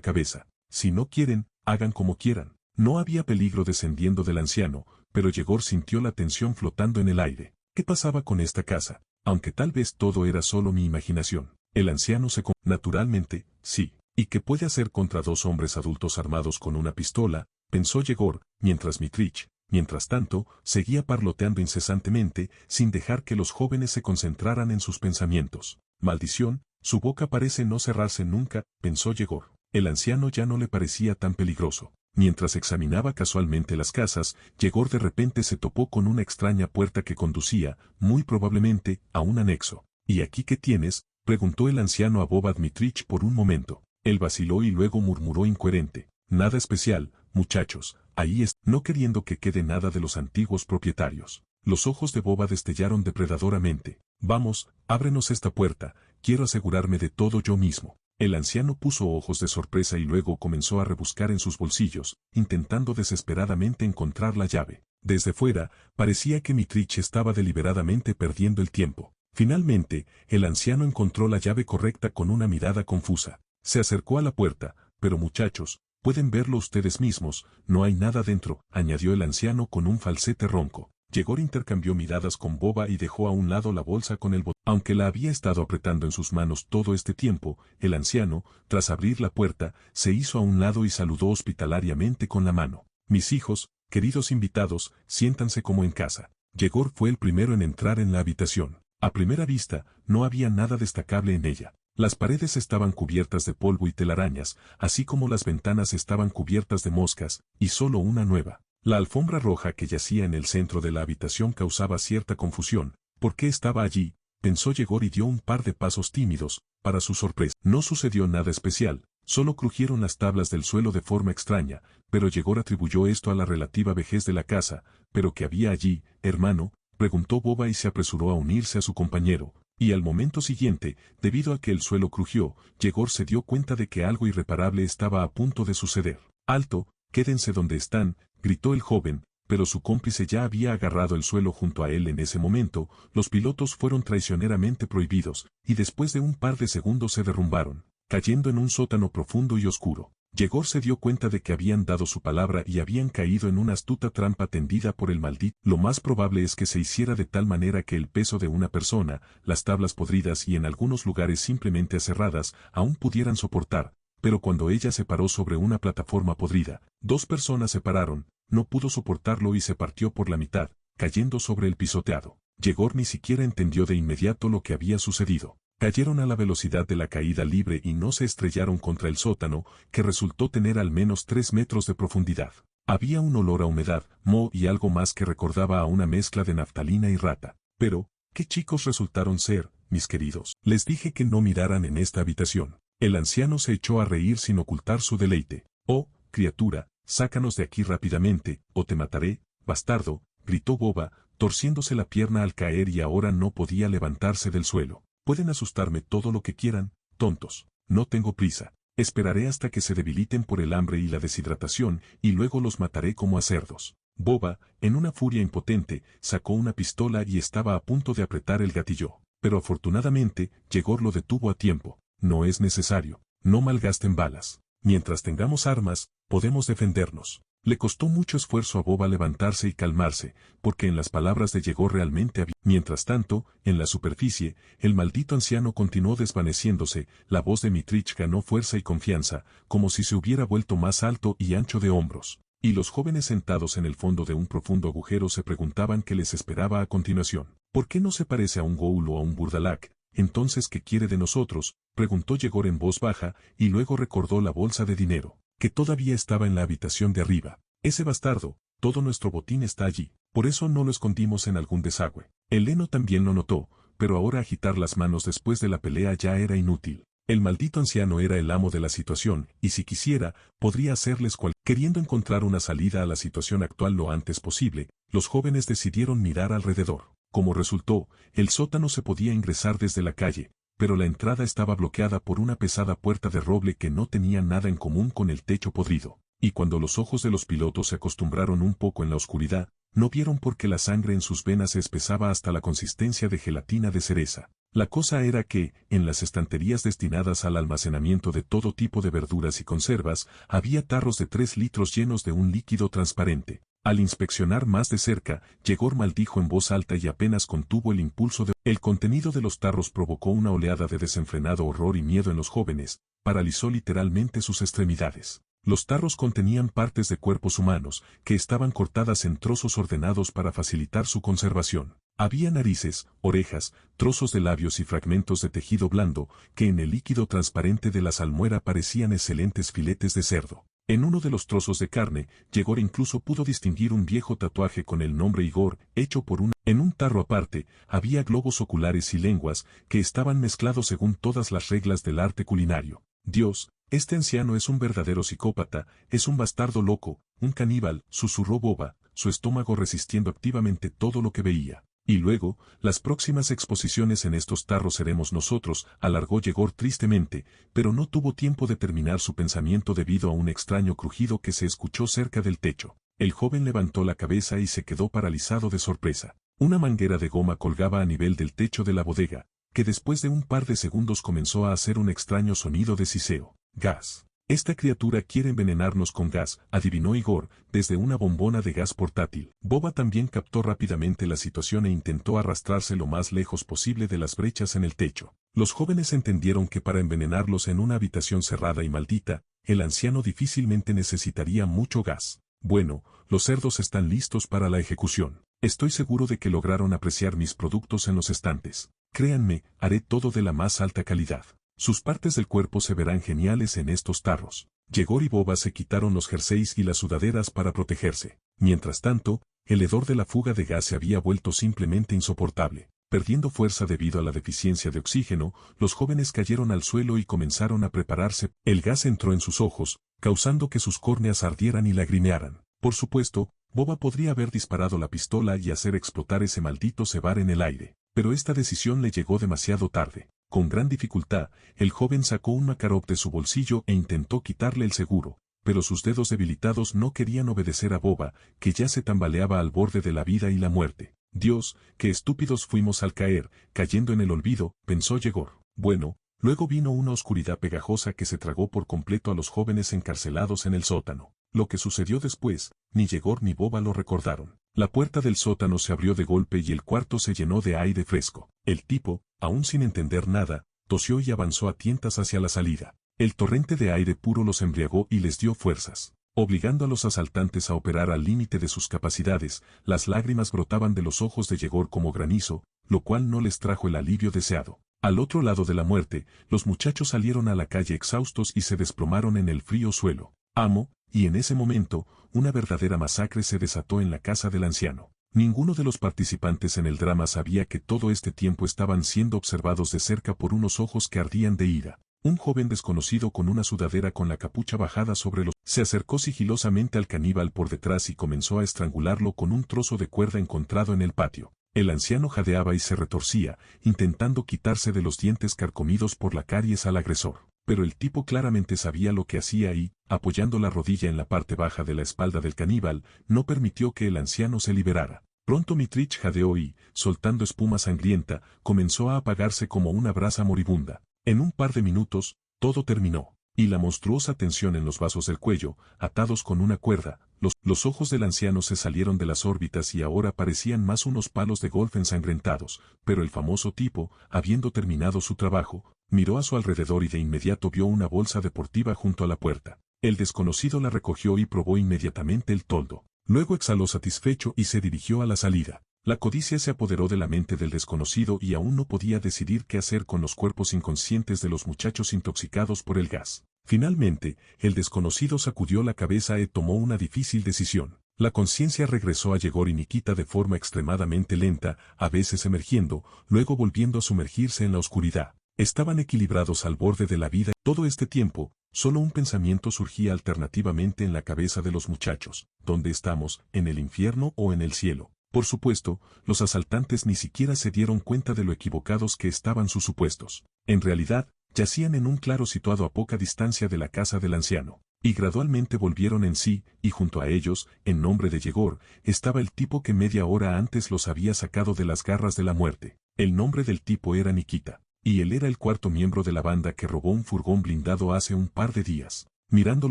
cabeza. Si no quieren, hagan como quieran. No había peligro descendiendo del anciano, pero Yegor sintió la tensión flotando en el aire. ¿Qué pasaba con esta casa? Aunque tal vez todo era solo mi imaginación. El anciano naturalmente, sí. ¿Y qué puede hacer contra dos hombres adultos armados con una pistola? Pensó Yegor, mientras Mitrich, mientras tanto, seguía parloteando incesantemente, sin dejar que los jóvenes se concentraran en sus pensamientos. Maldición, su boca parece no cerrarse nunca, pensó Yegor. El anciano ya no le parecía tan peligroso. Mientras examinaba casualmente las casas, Yegor de repente se topó con una extraña puerta que conducía, muy probablemente, a un anexo. ¿Y aquí qué tienes?, preguntó el anciano a Boba Dmitrich por un momento. Él vaciló y luego murmuró incoherente. Nada especial, muchachos, ahí es, no queriendo que quede nada de los antiguos propietarios. Los ojos de Boba destellaron depredadoramente. Vamos, ábrenos esta puerta, quiero asegurarme de todo yo mismo. El anciano puso ojos de sorpresa y luego comenzó a rebuscar en sus bolsillos, intentando desesperadamente encontrar la llave. Desde fuera, parecía que Mitrich estaba deliberadamente perdiendo el tiempo. Finalmente, el anciano encontró la llave correcta con una mirada confusa. Se acercó a la puerta, pero muchachos, pueden verlo ustedes mismos, no hay nada dentro, añadió el anciano con un falsete ronco. Yegor intercambió miradas con Boba y dejó a un lado la bolsa con el botón. Aunque la había estado apretando en sus manos todo este tiempo, el anciano, tras abrir la puerta, se hizo a un lado y saludó hospitalariamente con la mano. Mis hijos, queridos invitados, siéntanse como en casa. Yegor fue el primero en entrar en la habitación. A primera vista, no había nada destacable en ella. Las paredes estaban cubiertas de polvo y telarañas, así como las ventanas estaban cubiertas de moscas, y solo una nueva. La alfombra roja que yacía en el centro de la habitación causaba cierta confusión. ¿Por qué estaba allí?, pensó Yegor y dio un par de pasos tímidos. Para su sorpresa, no sucedió nada especial, solo crujieron las tablas del suelo de forma extraña, pero Yegor atribuyó esto a la relativa vejez de la casa. ¿Pero qué había allí, hermano?, preguntó Boba y se apresuró a unirse a su compañero. Y al momento siguiente, debido a que el suelo crujió, Yegor se dio cuenta de que algo irreparable estaba a punto de suceder. ¡Alto! Quédense donde están, gritó el joven, pero su cómplice ya había agarrado el suelo junto a él en ese momento. Los pilotos fueron traicioneramente prohibidos, y después de un par de segundos se derrumbaron, cayendo en un sótano profundo y oscuro. Yegor se dio cuenta de que habían dado su palabra y habían caído en una astuta trampa tendida por el maldito. Lo más probable es que se hiciera de tal manera que el peso de una persona, las tablas podridas y en algunos lugares simplemente aserradas, aún pudieran soportar. Pero cuando ella se paró sobre una plataforma podrida, dos personas se pararon, no pudo soportarlo y se partió por la mitad, cayendo sobre el pisoteado. Yegor ni siquiera entendió de inmediato lo que había sucedido. Cayeron a la velocidad de la caída libre y no se estrellaron contra el sótano, que resultó tener al menos 3 metros de profundidad. Había un olor a humedad, moho y algo más que recordaba a una mezcla de naftalina y rata. Pero, ¿qué chicos resultaron ser, mis queridos? Les dije que no miraran en esta habitación. El anciano se echó a reír sin ocultar su deleite. Oh, criatura, sácanos de aquí rápidamente, o te mataré, bastardo, gritó Boba, torciéndose la pierna al caer y ahora no podía levantarse del suelo. Pueden asustarme todo lo que quieran, tontos. No tengo prisa. Esperaré hasta que se debiliten por el hambre y la deshidratación, y luego los mataré como a cerdos. Boba, en una furia impotente, sacó una pistola y estaba a punto de apretar el gatillo. Pero afortunadamente, Yegor lo detuvo a tiempo. No es necesario. No malgasten balas. Mientras tengamos armas, podemos defendernos. Le costó mucho esfuerzo a Boba levantarse y calmarse, porque en las palabras de Yegor realmente había. Mientras tanto, en la superficie, el maldito anciano continuó desvaneciéndose. La voz de Mitrich ganó fuerza y confianza, como si se hubiera vuelto más alto y ancho de hombros. Y los jóvenes sentados en el fondo de un profundo agujero se preguntaban qué les esperaba a continuación. ¿Por qué no se parece a un Ghoul o a un Burdalak? Entonces, ¿qué quiere de nosotros?, preguntó Yegor en voz baja, y luego recordó la bolsa de dinero, que todavía estaba en la habitación de arriba. Ese bastardo, todo nuestro botín está allí, por eso no lo escondimos en algún desagüe. El heno también lo notó, pero ahora agitar las manos después de la pelea ya era inútil. El maldito anciano era el amo de la situación, y si quisiera, podría hacerles Queriendo encontrar una salida a la situación actual lo antes posible, los jóvenes decidieron mirar alrededor. Como resultó, el sótano se podía ingresar desde la calle, pero la entrada estaba bloqueada por una pesada puerta de roble que no tenía nada en común con el techo podrido. y cuando los ojos de los pilotos se acostumbraron un poco en la oscuridad, no vieron por qué la sangre en sus venas se espesaba hasta la consistencia de gelatina de cereza. La cosa era que, en las estanterías destinadas al almacenamiento de todo tipo de verduras y conservas, había tarros de 3 litros llenos de un líquido transparente. Al inspeccionar más de cerca, Yegor maldijo en voz alta y apenas contuvo el impulso de... El contenido de los tarros provocó una oleada de desenfrenado horror y miedo en los jóvenes, paralizó literalmente sus extremidades. Los tarros contenían partes de cuerpos humanos, que estaban cortadas en trozos ordenados para facilitar su conservación. Había narices, orejas, trozos de labios y fragmentos de tejido blando, que en el líquido transparente de la salmuera parecían excelentes filetes de cerdo. En uno de los trozos de carne, Yegor incluso pudo distinguir un viejo tatuaje con el nombre Igor, hecho por una... En un tarro aparte, había globos oculares y lenguas, que estaban mezclados según todas las reglas del arte culinario. Dios, este anciano es un verdadero psicópata, es un bastardo loco, un caníbal, susurró Boba, su estómago resistiendo activamente todo lo que veía. Y luego, las próximas exposiciones en estos tarros seremos nosotros, alargó Yegor tristemente, pero no tuvo tiempo de terminar su pensamiento debido a un extraño crujido que se escuchó cerca del techo. El joven levantó la cabeza y se quedó paralizado de sorpresa. Una manguera de goma colgaba a nivel del techo de la bodega, que después de un par de segundos comenzó a hacer un extraño sonido de siseo. Gas. Esta criatura quiere envenenarnos con gas, adivinó Igor, desde una bombona de gas portátil. Boba también captó rápidamente la situación e intentó arrastrarse lo más lejos posible de las brechas en el techo. Los jóvenes entendieron que para envenenarlos en una habitación cerrada y maldita, el anciano difícilmente necesitaría mucho gas. Bueno, los cerdos están listos para la ejecución. Estoy seguro de que lograron apreciar mis productos en los estantes. Créanme, haré todo de la más alta calidad. Sus partes del cuerpo se verán geniales en estos tarros. Yegor y Boba se quitaron los jerseys y las sudaderas para protegerse. Mientras tanto, el hedor de la fuga de gas se había vuelto simplemente insoportable. Perdiendo fuerza debido a la deficiencia de oxígeno, los jóvenes cayeron al suelo y comenzaron a prepararse. El gas entró en sus ojos, causando que sus córneas ardieran y lagrimearan. Por supuesto, Boba podría haber disparado la pistola y hacer explotar ese maldito cebar en el aire, pero esta decisión le llegó demasiado tarde. Con gran dificultad, el joven sacó un Makarov de su bolsillo e intentó quitarle el seguro, pero sus dedos debilitados no querían obedecer a Boba, que ya se tambaleaba al borde de la vida y la muerte. Dios, qué estúpidos fuimos al caer, cayendo en el olvido, pensó Yegor. Bueno, luego vino una oscuridad pegajosa que se tragó por completo a los jóvenes encarcelados en el sótano. Lo que sucedió después, ni Yegor ni Boba lo recordaron. La puerta del sótano se abrió de golpe y el cuarto se llenó de aire fresco. El tipo, aún sin entender nada, tosió y avanzó a tientas hacia la salida. El torrente de aire puro los embriagó y les dio fuerzas. Obligando a los asaltantes a operar al límite de sus capacidades, las lágrimas brotaban de los ojos de Yegor como granizo, lo cual no les trajo el alivio deseado. Al otro lado de la muerte, los muchachos salieron a la calle exhaustos y se desplomaron en el frío suelo. Amo, y en ese momento, una verdadera masacre se desató en la casa del anciano. Ninguno de los participantes en el drama sabía que todo este tiempo estaban siendo observados de cerca por unos ojos que ardían de ira. Un joven desconocido con una sudadera con la capucha bajada sobre los... Se acercó sigilosamente al caníbal por detrás y comenzó a estrangularlo con un trozo de cuerda encontrado en el patio. El anciano jadeaba y se retorcía, intentando quitarse de los dientes carcomidos por la caries al agresor. Pero el tipo claramente sabía lo que hacía y, apoyando la rodilla en la parte baja de la espalda del caníbal, no permitió que el anciano se liberara. Pronto Mitrich jadeó y, soltando espuma sangrienta, comenzó a apagarse como una brasa moribunda. En un par de minutos, todo terminó, y la monstruosa tensión en los vasos del cuello, atados con una cuerda, los ojos del anciano se salieron de las órbitas y ahora parecían más unos palos de golf ensangrentados, pero el famoso tipo, habiendo terminado su trabajo, miró a su alrededor y de inmediato vio una bolsa deportiva junto a la puerta. El desconocido la recogió y probó inmediatamente el toldo. Luego exhaló satisfecho y se dirigió a la salida. La codicia se apoderó de la mente del desconocido y aún no podía decidir qué hacer con los cuerpos inconscientes de los muchachos intoxicados por el gas. Finalmente, el desconocido sacudió la cabeza y tomó una difícil decisión. La conciencia regresó a Yegor y Nikita de forma extremadamente lenta, a veces emergiendo, luego volviendo a sumergirse en la oscuridad. Estaban equilibrados al borde de la vida. Todo este tiempo, solo un pensamiento surgía alternativamente en la cabeza de los muchachos. ¿Dónde estamos, en el infierno o en el cielo? Por supuesto, los asaltantes ni siquiera se dieron cuenta de lo equivocados que estaban sus supuestos. En realidad, yacían en un claro situado a poca distancia de la casa del anciano. y gradualmente volvieron en sí, y junto a ellos, en nombre de Yegor, estaba el tipo que media hora antes los había sacado de las garras de la muerte. El nombre del tipo era Nikita, y él era el cuarto miembro de la banda que robó un furgón blindado hace un par de días. Mirando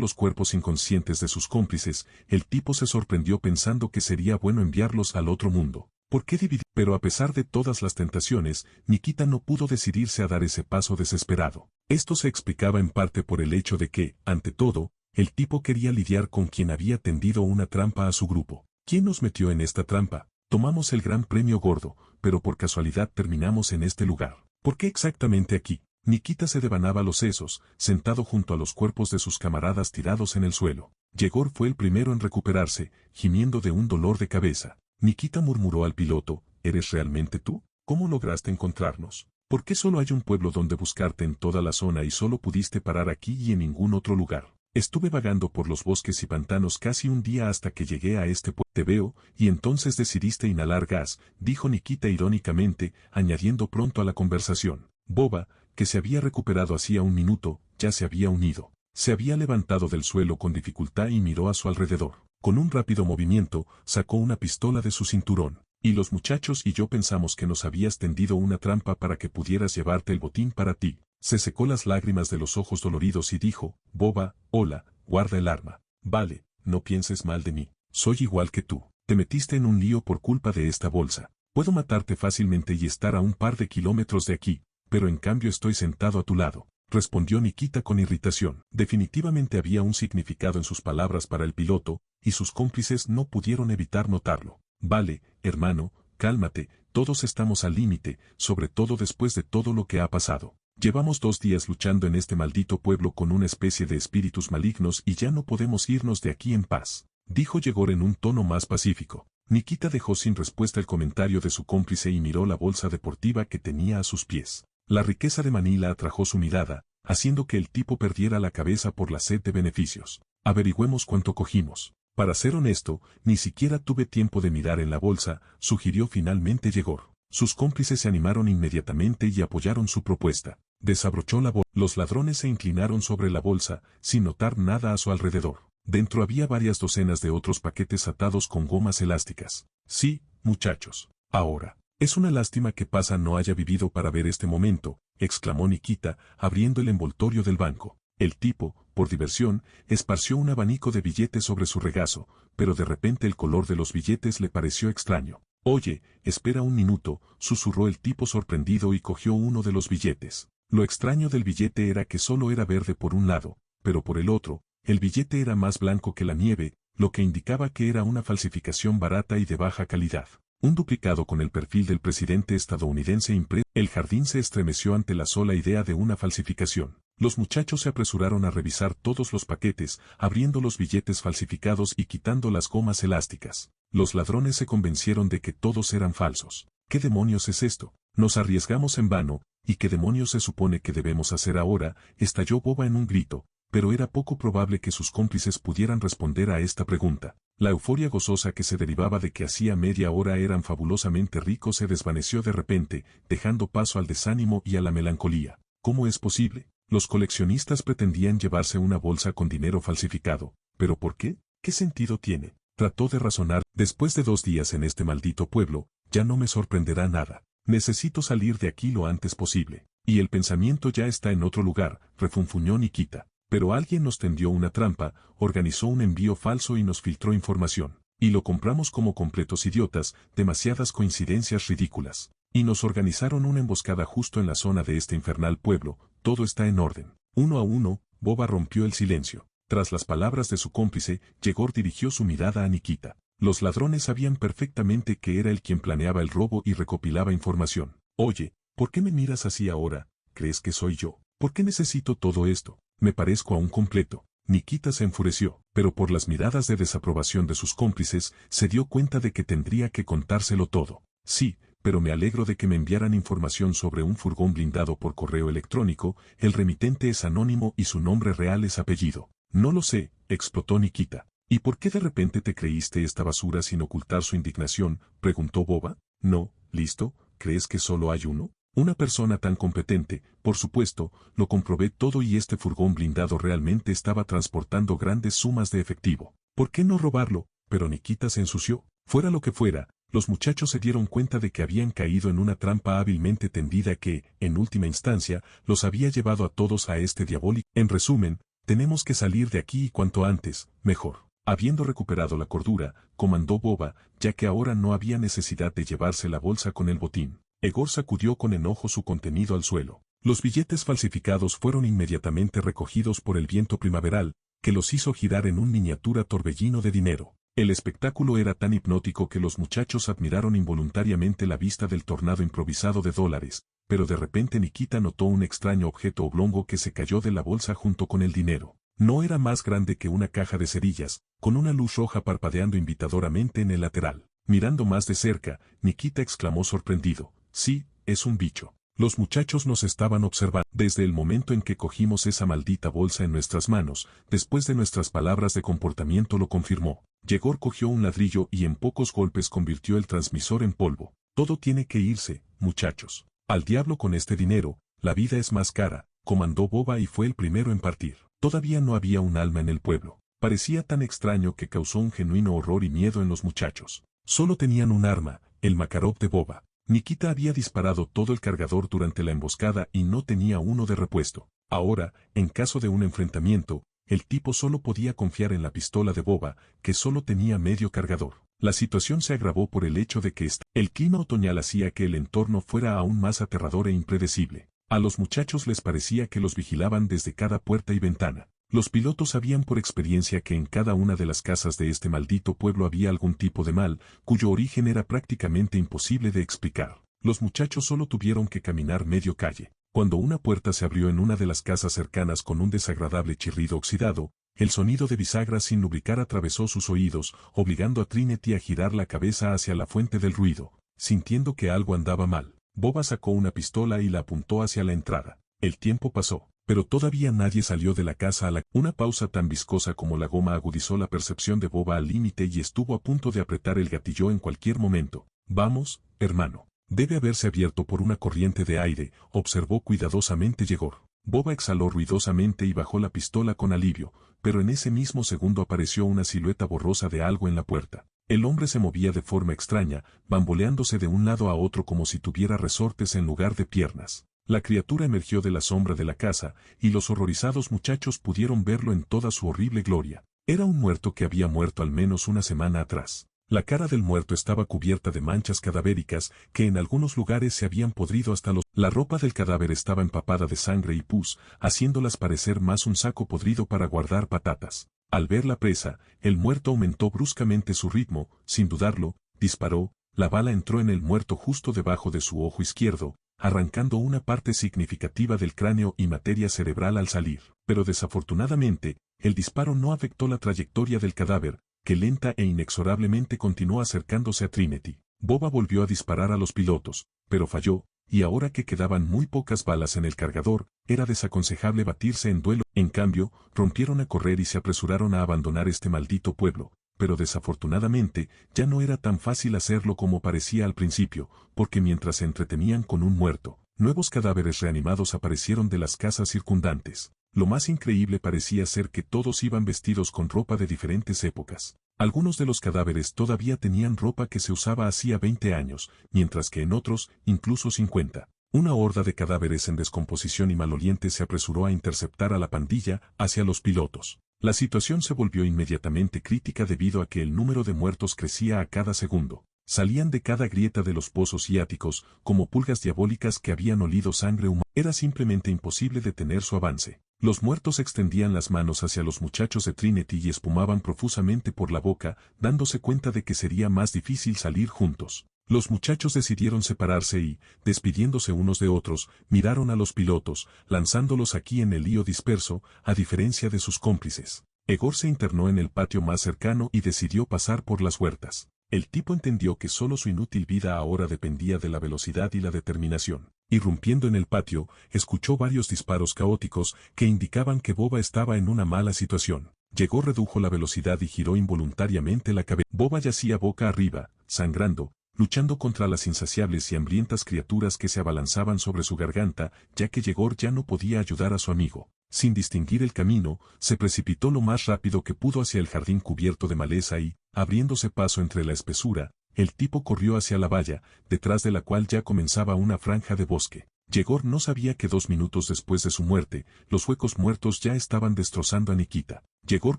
los cuerpos inconscientes de sus cómplices, el tipo se sorprendió pensando que sería bueno enviarlos al otro mundo. ¿Por qué dividir? Pero a pesar de todas las tentaciones, Nikita no pudo decidirse a dar ese paso desesperado. Esto se explicaba en parte por el hecho de que, ante todo, el tipo quería lidiar con quien había tendido una trampa a su grupo. ¿Quién nos metió en esta trampa? Tomamos el gran premio gordo, pero por casualidad terminamos en este lugar. ¿Por qué exactamente aquí? Nikita se devanaba los sesos, sentado junto a los cuerpos de sus camaradas tirados en el suelo. Yegor fue el primero en recuperarse, gimiendo de un dolor de cabeza. Nikita murmuró al piloto, ¿eres realmente tú? ¿Cómo lograste encontrarnos? ¿Por qué solo hay un pueblo donde buscarte en toda la zona y solo pudiste parar aquí y en ningún otro lugar? Estuve vagando por los bosques y pantanos casi un día hasta que llegué a este pueblo. Te veo, y entonces decidiste inhalar gas, dijo Nikita irónicamente, añadiendo pronto a la conversación. Boba, que se había recuperado hacía un minuto, ya se había unido. Se había levantado del suelo con dificultad y miró a su alrededor. Con un rápido movimiento, sacó una pistola de su cinturón. Y los muchachos y yo pensamos que nos habías tendido una trampa para que pudieras llevarte el botín para ti. Se secó las lágrimas de los ojos doloridos y dijo, Boba, hola, guarda el arma. Vale, no pienses mal de mí. Soy igual que tú. Te metiste en un lío por culpa de esta bolsa. Puedo matarte fácilmente y estar a un par de kilómetros de aquí, pero en cambio estoy sentado a tu lado. Respondió Nikita con irritación. Definitivamente había un significado en sus palabras para el piloto, y sus cómplices no pudieron evitar notarlo. Vale, hermano, cálmate, todos estamos al límite, sobre todo después de todo lo que ha pasado. Llevamos 2 días luchando en este maldito pueblo con una especie de espíritus malignos y ya no podemos irnos de aquí en paz, dijo Yegor en un tono más pacífico. Nikita dejó sin respuesta el comentario de su cómplice y miró la bolsa deportiva que tenía a sus pies. La riqueza de Manila atrajo su mirada, haciendo que el tipo perdiera la cabeza por la sed de beneficios. Averigüemos cuánto cogimos. Para ser honesto, ni siquiera tuve tiempo de mirar en la bolsa, sugirió finalmente Yegor. Sus cómplices se animaron inmediatamente y apoyaron su propuesta. Desabrochó la bolsa. Los ladrones se inclinaron sobre la bolsa, sin notar nada a su alrededor. Dentro había varias docenas de otros paquetes atados con gomas elásticas. Sí, muchachos. Ahora. Es una lástima que Pasa no haya vivido para ver este momento, exclamó Nikita, abriendo el envoltorio del banco. El tipo, por diversión, esparció un abanico de billetes sobre su regazo, pero de repente el color de los billetes le pareció extraño. Oye, espera un minuto, susurró el tipo sorprendido y cogió uno de los billetes. Lo extraño del billete era que solo era verde por un lado, pero por el otro, el billete era más blanco que la nieve, lo que indicaba que era una falsificación barata y de baja calidad. Un duplicado con el perfil del presidente estadounidense impreso. El jardín se estremeció ante la sola idea de una falsificación. Los muchachos se apresuraron a revisar todos los paquetes, abriendo los billetes falsificados y quitando las gomas elásticas. Los ladrones se convencieron de que todos eran falsos. ¿Qué demonios es esto? Nos arriesgamos en vano, ¿y qué demonios se supone que debemos hacer ahora? Estalló Boba en un grito, pero era poco probable que sus cómplices pudieran responder a esta pregunta. La euforia gozosa que se derivaba de que hacía media hora eran fabulosamente ricos se desvaneció de repente, dejando paso al desánimo y a la melancolía. ¿Cómo es posible? Los coleccionistas pretendían llevarse una bolsa con dinero falsificado. ¿Pero por qué? ¿Qué sentido tiene? Trató de razonar. Después de 2 días en este maldito pueblo, ya no me sorprenderá nada. Necesito salir de aquí lo antes posible. Y el pensamiento ya está en otro lugar, refunfuñó Nikita. Pero alguien nos tendió una trampa, organizó un envío falso y nos filtró información. Y lo compramos como completos idiotas, demasiadas coincidencias ridículas. Y nos organizaron una emboscada justo en la zona de este infernal pueblo, todo está en orden. Uno a uno, Boba rompió el silencio. Tras las palabras de su cómplice, Yegor dirigió su mirada a Nikita. Los ladrones sabían perfectamente que era él quien planeaba el robo y recopilaba información. Oye, ¿por qué me miras así ahora? ¿Crees que soy yo? ¿Por qué necesito todo esto? Me parezco a un completo. Nikita se enfureció, pero por las miradas de desaprobación de sus cómplices, se dio cuenta de que tendría que contárselo todo. Sí, pero me alegro de que me enviaran información sobre un furgón blindado por correo electrónico, el remitente es anónimo y su nombre real es apellido. No lo sé, explotó Nikita. ¿Y por qué de repente te creíste esta basura sin ocultar su indignación? Preguntó Boba. No, listo, ¿crees que solo hay uno? Una persona tan competente, por supuesto, lo comprobé todo y este furgón blindado realmente estaba transportando grandes sumas de efectivo. ¿Por qué no robarlo? Pero Nikita se ensució. Fuera lo que fuera, los muchachos se dieron cuenta de que habían caído en una trampa hábilmente tendida que, en última instancia, los había llevado a todos a este diabólico. En resumen, tenemos que salir de aquí y cuanto antes, mejor. Habiendo recuperado la cordura, comandó Boba, ya que ahora no había necesidad de llevarse la bolsa con el botín. Egor sacudió con enojo su contenido al suelo. Los billetes falsificados fueron inmediatamente recogidos por el viento primaveral, que los hizo girar en un miniatura torbellino de dinero. El espectáculo era tan hipnótico que los muchachos admiraron involuntariamente la vista del tornado improvisado de dólares, pero de repente Nikita notó un extraño objeto oblongo que se cayó de la bolsa junto con el dinero. No era más grande que una caja de cerillas, con una luz roja parpadeando invitadoramente en el lateral. Mirando más de cerca, Nikita exclamó sorprendido: «Sí, es un bicho». Los muchachos nos estaban observando desde el momento en que cogimos esa maldita bolsa en nuestras manos. Después de nuestras palabras de comportamiento lo confirmó. Yegor cogió un ladrillo y en pocos golpes convirtió el transmisor en polvo. Todo tiene que irse, muchachos. Al diablo con este dinero, la vida es más cara, comandó Boba y fue el primero en partir. Todavía no había un alma en el pueblo. Parecía tan extraño que causó un genuino horror y miedo en los muchachos. Solo tenían un arma, el Makarov de Boba. Nikita había disparado todo el cargador durante la emboscada y no tenía uno de repuesto. Ahora, en caso de un enfrentamiento, el tipo solo podía confiar en la pistola de Boba, que solo tenía medio cargador. La situación se agravó por el hecho de que el clima otoñal hacía que el entorno fuera aún más aterrador e impredecible. A los muchachos les parecía que los vigilaban desde cada puerta y ventana. Los pilotos sabían por experiencia que en cada una de las casas de este maldito pueblo había algún tipo de mal, cuyo origen era prácticamente imposible de explicar. Los muchachos solo tuvieron que caminar medio calle. Cuando una puerta se abrió en una de las casas cercanas con un desagradable chirrido oxidado, el sonido de bisagras sin lubricar atravesó sus oídos, obligando a Trinity a girar la cabeza hacia la fuente del ruido. Sintiendo que algo andaba mal, Boba sacó una pistola y la apuntó hacia la entrada. El tiempo pasó, pero todavía nadie salió de la casa Una pausa tan viscosa como la goma agudizó la percepción de Boba al límite y estuvo a punto de apretar el gatillo en cualquier momento. «Vamos, hermano. Debe haberse abierto por una corriente de aire», observó cuidadosamente Yegor. Boba exhaló ruidosamente y bajó la pistola con alivio, pero en ese mismo segundo apareció una silueta borrosa de algo en la puerta. El hombre se movía de forma extraña, bamboleándose de un lado a otro como si tuviera resortes en lugar de piernas. La criatura emergió de la sombra de la casa, y los horrorizados muchachos pudieron verlo en toda su horrible gloria. Era un muerto que había muerto al menos una semana atrás. La cara del muerto estaba cubierta de manchas cadavéricas que en algunos lugares se habían podrido hasta los... La ropa del cadáver estaba empapada de sangre y pus, haciéndolas parecer más un saco podrido para guardar patatas. Al ver la presa, el muerto aumentó bruscamente su ritmo, sin dudarlo, disparó, la bala entró en el muerto justo debajo de su ojo izquierdo, arrancando una parte significativa del cráneo y materia cerebral al salir. Pero desafortunadamente, el disparo no afectó la trayectoria del cadáver, que lenta e inexorablemente continuó acercándose a Trinity. Boba volvió a disparar a los pilotos, pero falló, y ahora que quedaban muy pocas balas en el cargador, era desaconsejable batirse en duelo. En cambio, rompieron a correr y se apresuraron a abandonar este maldito pueblo. Pero desafortunadamente, ya no era tan fácil hacerlo como parecía al principio, porque mientras se entretenían con un muerto, nuevos cadáveres reanimados aparecieron de las casas circundantes. Lo más increíble parecía ser que todos iban vestidos con ropa de diferentes épocas. Algunos de los cadáveres todavía tenían ropa que se usaba hacía 20 años, mientras que en otros, incluso 50. Una horda de cadáveres en descomposición y malolientes se apresuró a interceptar a la pandilla hacia los pilotos. La situación se volvió inmediatamente crítica debido a que el número de muertos crecía a cada segundo. Salían de cada grieta de los pozos ciáticos, como pulgas diabólicas que habían olido sangre humana. Era simplemente imposible detener su avance. Los muertos extendían las manos hacia los muchachos de Trinity y espumaban profusamente por la boca, dándose cuenta de que sería más difícil salir juntos. Los muchachos decidieron separarse y, despidiéndose unos de otros, miraron a los pilotos, lanzándolos aquí en el lío disperso, a diferencia de sus cómplices. Egor se internó en el patio más cercano y decidió pasar por las huertas. El tipo entendió que solo su inútil vida ahora dependía de la velocidad y la determinación. Irrumpiendo en el patio, escuchó varios disparos caóticos que indicaban que Boba estaba en una mala situación. Yegor redujo la velocidad y giró involuntariamente la cabeza. Boba yacía boca arriba, sangrando, luchando contra las insaciables y hambrientas criaturas que se abalanzaban sobre su garganta, ya que Yegor ya no podía ayudar a su amigo. Sin distinguir el camino, se precipitó lo más rápido que pudo hacia el jardín cubierto de maleza y, abriéndose paso entre la espesura, el tipo corrió hacia la valla, detrás de la cual ya comenzaba una franja de bosque. Yegor no sabía que 2 minutos después de su muerte, los huecos muertos ya estaban destrozando a Nikita. Yegor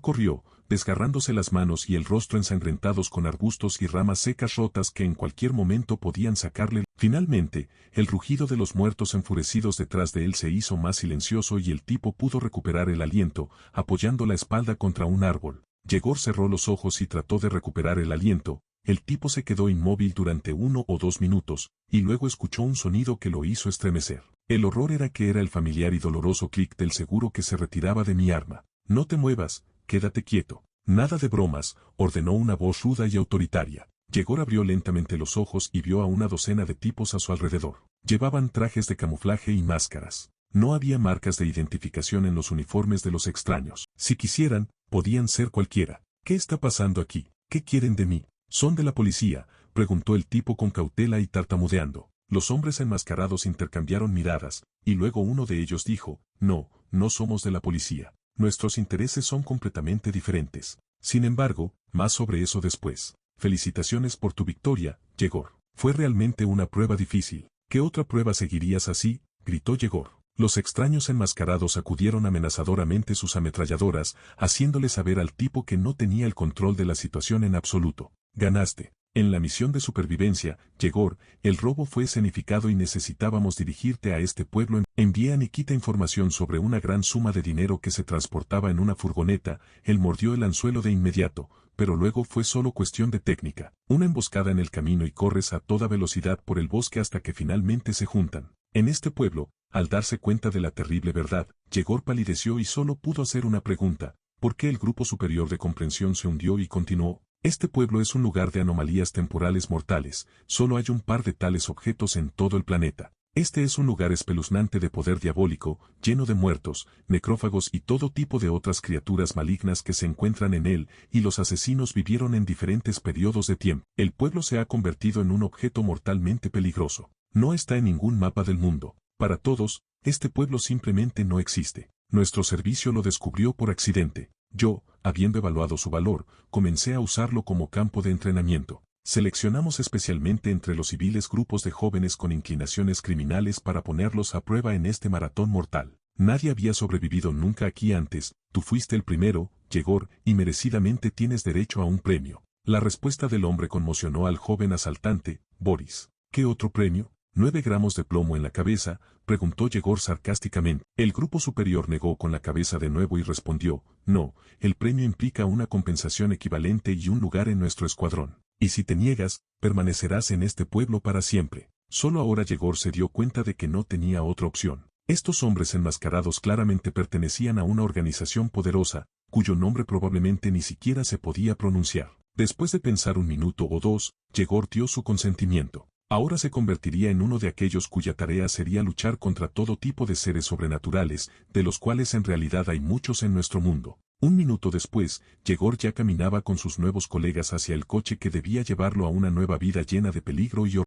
corrió, desgarrándose las manos y el rostro ensangrentados con arbustos y ramas secas rotas que en cualquier momento podían sacarle. Finalmente, el rugido de los muertos enfurecidos detrás de él se hizo más silencioso y el tipo pudo recuperar el aliento, apoyando la espalda contra un árbol. Yegor cerró los ojos y trató de recuperar el aliento. El tipo se quedó inmóvil durante 1 o 2 minutos, y luego escuchó un sonido que lo hizo estremecer. El horror era que era el familiar y doloroso clic del seguro que se retiraba de mi arma. No te muevas, quédate quieto. Nada de bromas, ordenó una voz ruda y autoritaria. Yegor abrió lentamente los ojos y vio a una docena de tipos a su alrededor. Llevaban trajes de camuflaje y máscaras. No había marcas de identificación en los uniformes de los extraños. Si quisieran, podían ser cualquiera. ¿Qué está pasando aquí? ¿Qué quieren de mí? ¿Son de la policía?, preguntó el tipo con cautela y tartamudeando. Los hombres enmascarados intercambiaron miradas, y luego uno de ellos dijo, no, no somos de la policía. Nuestros intereses son completamente diferentes. Sin embargo, más sobre eso después. Felicitaciones por tu victoria, Yegor. Fue realmente una prueba difícil. ¿Qué otra prueba seguirías así?, gritó Yegor. Los extraños enmascarados sacudieron amenazadoramente sus ametralladoras, haciéndole saber al tipo que no tenía el control de la situación en absoluto. Ganaste. En la misión de supervivencia, Yegor, el robo fue escenificado y necesitábamos dirigirte a este pueblo. Envié a Nikita información sobre una gran suma de dinero que se transportaba en una furgoneta. Él mordió el anzuelo de inmediato, pero luego fue solo cuestión de técnica. Una emboscada en el camino y corres a toda velocidad por el bosque hasta que finalmente se juntan. En este pueblo, al darse cuenta de la terrible verdad, Yegor palideció y solo pudo hacer una pregunta: ¿por qué el grupo superior de comprensión se hundió? Y continuó: este pueblo es un lugar de anomalías temporales mortales, solo hay un par de tales objetos en todo el planeta. Este es un lugar espeluznante de poder diabólico, lleno de muertos, necrófagos y todo tipo de otras criaturas malignas que se encuentran en él, y los asesinos vivieron en diferentes periodos de tiempo. El pueblo se ha convertido en un objeto mortalmente peligroso. No está en ningún mapa del mundo. Para todos, este pueblo simplemente no existe. Nuestro servicio lo descubrió por accidente. Yo, habiendo evaluado su valor, comencé a usarlo como campo de entrenamiento. Seleccionamos especialmente entre los civiles grupos de jóvenes con inclinaciones criminales para ponerlos a prueba en este maratón mortal. Nadie había sobrevivido nunca aquí antes, tú fuiste el primero, Yegor, y merecidamente tienes derecho a un premio. La respuesta del hombre conmocionó al joven asaltante, Boris. ¿Qué otro premio? 9 gramos de plomo en la cabeza, preguntó Yegor sarcásticamente. El grupo superior negó con la cabeza de nuevo y respondió, no, el premio implica una compensación equivalente y un lugar en nuestro escuadrón. Y si te niegas, permanecerás en este pueblo para siempre. Solo ahora Yegor se dio cuenta de que no tenía otra opción. Estos hombres enmascarados claramente pertenecían a una organización poderosa, cuyo nombre probablemente ni siquiera se podía pronunciar. Después de pensar 1 minuto o 2, Yegor dio su consentimiento. Ahora se convertiría en uno de aquellos cuya tarea sería luchar contra todo tipo de seres sobrenaturales, de los cuales en realidad hay muchos en nuestro mundo. 1 minuto después, Yegor ya caminaba con sus nuevos colegas hacia el coche que debía llevarlo a una nueva vida llena de peligro y horror.